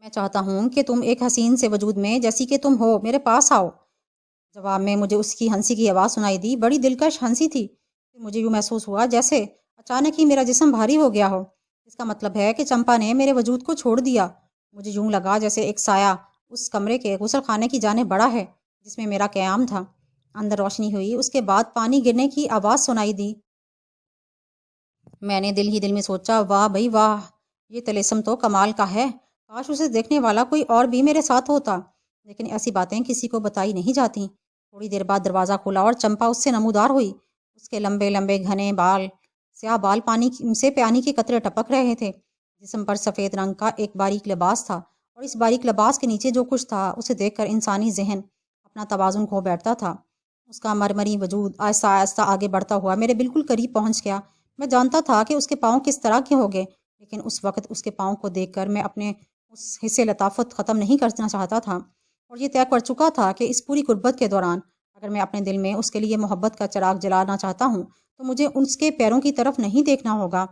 میں چاہتا ہوں کہ تم ایک حسین سے وجود میں جیسی کہ تم ہو میرے پاس آؤ۔ جواب میں مجھے اس کی ہنسی کی آواز سنائی دی، بڑی دلکش ہنسی تھی۔ مجھے یوں محسوس ہوا جیسے اچانک ہی میرا جسم بھاری ہو گیا ہو۔ اس کا مطلب ہے کہ چمپا نے میرے وجود کو چھوڑ دیا۔ مجھے یوں لگا جیسے ایک سایہ اس کمرے کے غسل خانے کی جانب بڑا ہے جس میں میرا قیام تھا۔ اندر روشنی ہوئی، اس کے بعد پانی گرنے کی آواز سنائی دی۔ میں نے دل ہی دل میں سوچا، واہ بھئی واہ، یہ طلسم تو کمال کا ہے، کاش اسے دیکھنے والا کوئی اور بھی میرے ساتھ ہوتا۔ لیکن ایسی باتیں کسی کو بتائی نہیں جاتی۔ تھوڑی دیر بعد دروازہ کھلا اور چمپا اس سے نمودار ہوئی۔ اس کے لمبے لمبے گھنے بال، سیاہ بال پانی سے پانی کے قطرے ٹپک رہے تھے۔ جسم پر سفید رنگ کا ایک باریک لباس تھا، اور اس باریک لباس کے نیچے جو کچھ تھا اسے دیکھ کر انسانی ذہن اپنا توازن کھو بیٹھتا تھا۔ اس کا مرمری وجود آہستہ آہستہ آگے بڑھتا ہوا میرے بالکل قریب پہنچ گیا۔ میں جانتا تھا کہ اس کے پاؤں کس طرح کے ہوں گے، لیکن اس وقت اس کے پاؤں کو دیکھ کر میں اپنے اس حصے لطافت ختم نہیں کرنا چاہتا تھا، اور یہ طے کر چکا تھا کہ اس پوری قربت کے دوران اگر میں اپنے دل میں اس کے لیے محبت کا چراغ جلانا چاہتا ہوں تو مجھے اس کے پیروں کی طرف نہیں دیکھنا ہوگا۔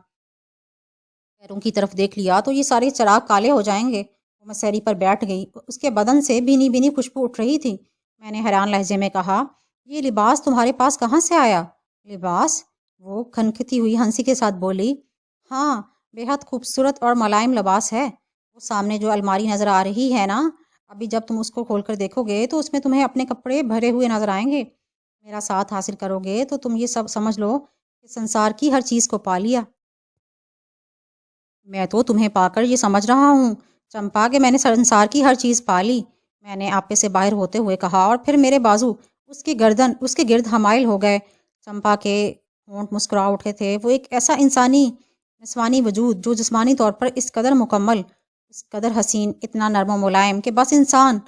پیروں کی طرف دیکھ لیا تو یہ سارے چراغ کالے ہو جائیں گے۔ میں سیری پر بیٹھ گئی، اس کے بدن سے بھینی بھینی خوشبو اٹھ رہی تھی۔ میں نے حیران لہجے میں کہا، یہ لباس تمہارے پاس کہاں سے آیا؟ لباس؟ وہ کھنکتی ہوئی ہنسی کے ساتھ بولی، ہاں، بے حد خوبصورت اور ملائم لباس ہے۔ وہ سامنے جو الماری نظر آ رہی ہے نا، ابھی جب تم اس کو کھول کر دیکھو گے تو اس میں تمہیں اپنے کپڑے بھرے ہوئے نظر آئیں گے۔ میرا ساتھ حاصل کرو گے تو تم یہ سب سمجھ لو کہ سنسار کی ہر چیز کو پا لیا۔ میں تو تمہیں پا کر یہ سمجھ رہا ہوں چمپا کہ میں نے سنسار کی ہر چیز پا لی، میں نے آپے سے باہر ہوتے ہوئے کہا، اور پھر میرے بازو اس کے گرد حمائل ہو گئے۔ چمپا کے ہونٹ مسکرا اٹھے تھے۔ وہ ایک ایسا نسوانی وجود جو جسمانی طور پر اس قدر مکمل، اس قدر حسین، اتنا نرم و ملائم کہ بس انسان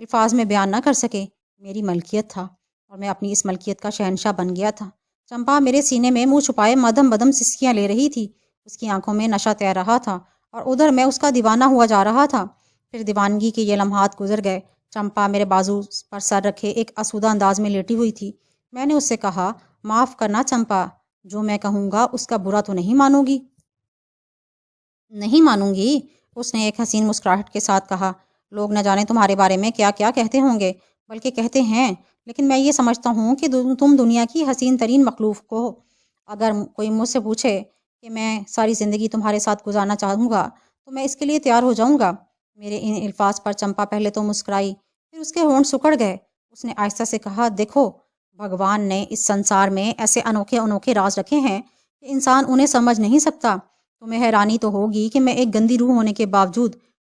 الفاظ میں بیان نہ کر سکے، میری ملکیت تھا، اور میں اپنی اس ملکیت کا شہنشاہ بن گیا تھا۔ چمپا میرے سینے میں منہ چھپائے مدھم بدم سسکیاں لے رہی تھی۔ اس کی آنکھوں میں نشہ تیر رہا تھا، اور ادھر میں اس کا دیوانہ ہوا جا رہا تھا۔ پھر دیوانگی کے یہ لمحات گزر گئے۔ چمپا میرے بازو پر سر رکھے ایک آسودہ انداز میں لیٹی ہوئی تھی۔ میں نے اس سے کہا، معاف کرنا چمپا، جو میں کہوں گا اس کا برا تو نہیں مانو گی؟ نہیں مانوں گی، اس نے ایک حسین مسکراہٹ کے ساتھ کہا۔ لوگ نہ جانے تمہارے بارے میں کیا کیا کہتے ہوں گے، بلکہ کہتے ہیں، لیکن میں یہ سمجھتا ہوں کہ تم دنیا کی حسین ترین مخلوق کو ہو۔ اگر کوئی مجھ سے پوچھے کہ میں ساری زندگی تمہارے ساتھ گزارنا چاہوں گا تو میں اس کے لیے تیار ہو جاؤں گا۔ میرے ان الفاظ پر چمپا پہلے تو مسکرائی، پھر اس کے ہونٹ سکڑ گئے۔ اس نے آہستہ سے کہا، دیکھو، بھگوان نے اس سنسار میں ایسے انوکھے راز رکھے ہیں کہ انسان انہیں سمجھ نہیں سکتا۔ تمہیں حیرانی تو ہوگی کہ میں ایک گندی روح ہونے کے باوجود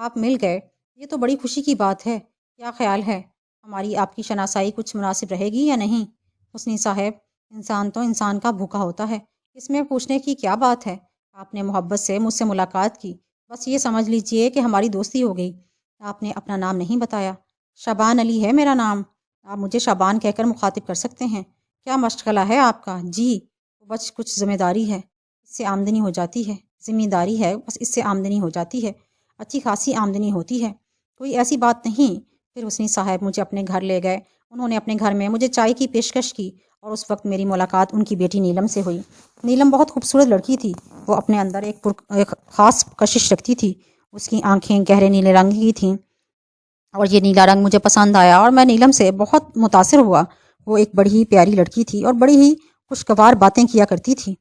آپ مل گئے، یہ تو بڑی خوشی کی بات ہے۔ کیا خیال ہے، ہماری آپ کی شناسائی کچھ مناسب رہے گی یا نہیں؟ حسنی صاحب، انسان تو انسان کا بھوکا ہوتا ہے، اس میں پوچھنے کی کیا بات ہے؟ آپ نے محبت سے مجھ سے ملاقات کی، بس یہ سمجھ لیجئے کہ ہماری دوستی ہو گئی۔ آپ نے اپنا نام نہیں بتایا۔ شبان علی ہے میرا نام، آپ مجھے شبان کہہ کر مخاطب کر سکتے ہیں۔ کیا مشغلہ ہے آپ کا؟ جی، بس کچھ ذمہ داری ہے، اس سے آمدنی ہو جاتی ہے۔ ذمہ داری ہے، بس اس سے آمدنی ہو جاتی ہے، اچھی خاصی آمدنی ہوتی ہے، کوئی ایسی بات نہیں۔ پھر حسنی صاحب مجھے اپنے گھر لے گئے۔ انہوں نے اپنے گھر میں مجھے چائے کی پیشکش کی اور اس وقت میری ملاقات ان کی بیٹی نیلم سے ہوئی۔ نیلم بہت خوبصورت لڑکی تھی، وہ اپنے اندر ایک خاص کشش رکھتی تھی۔ اس کی آنکھیں گہرے نیلے رنگ کی تھیں اور یہ نیلا رنگ مجھے پسند آیا اور میں نیلم سے بہت متاثر ہوا۔ وہ ایک بڑی ہی پیاری لڑکی تھی اور بڑی ہی خوشگوار باتیں کیا کرتی تھی۔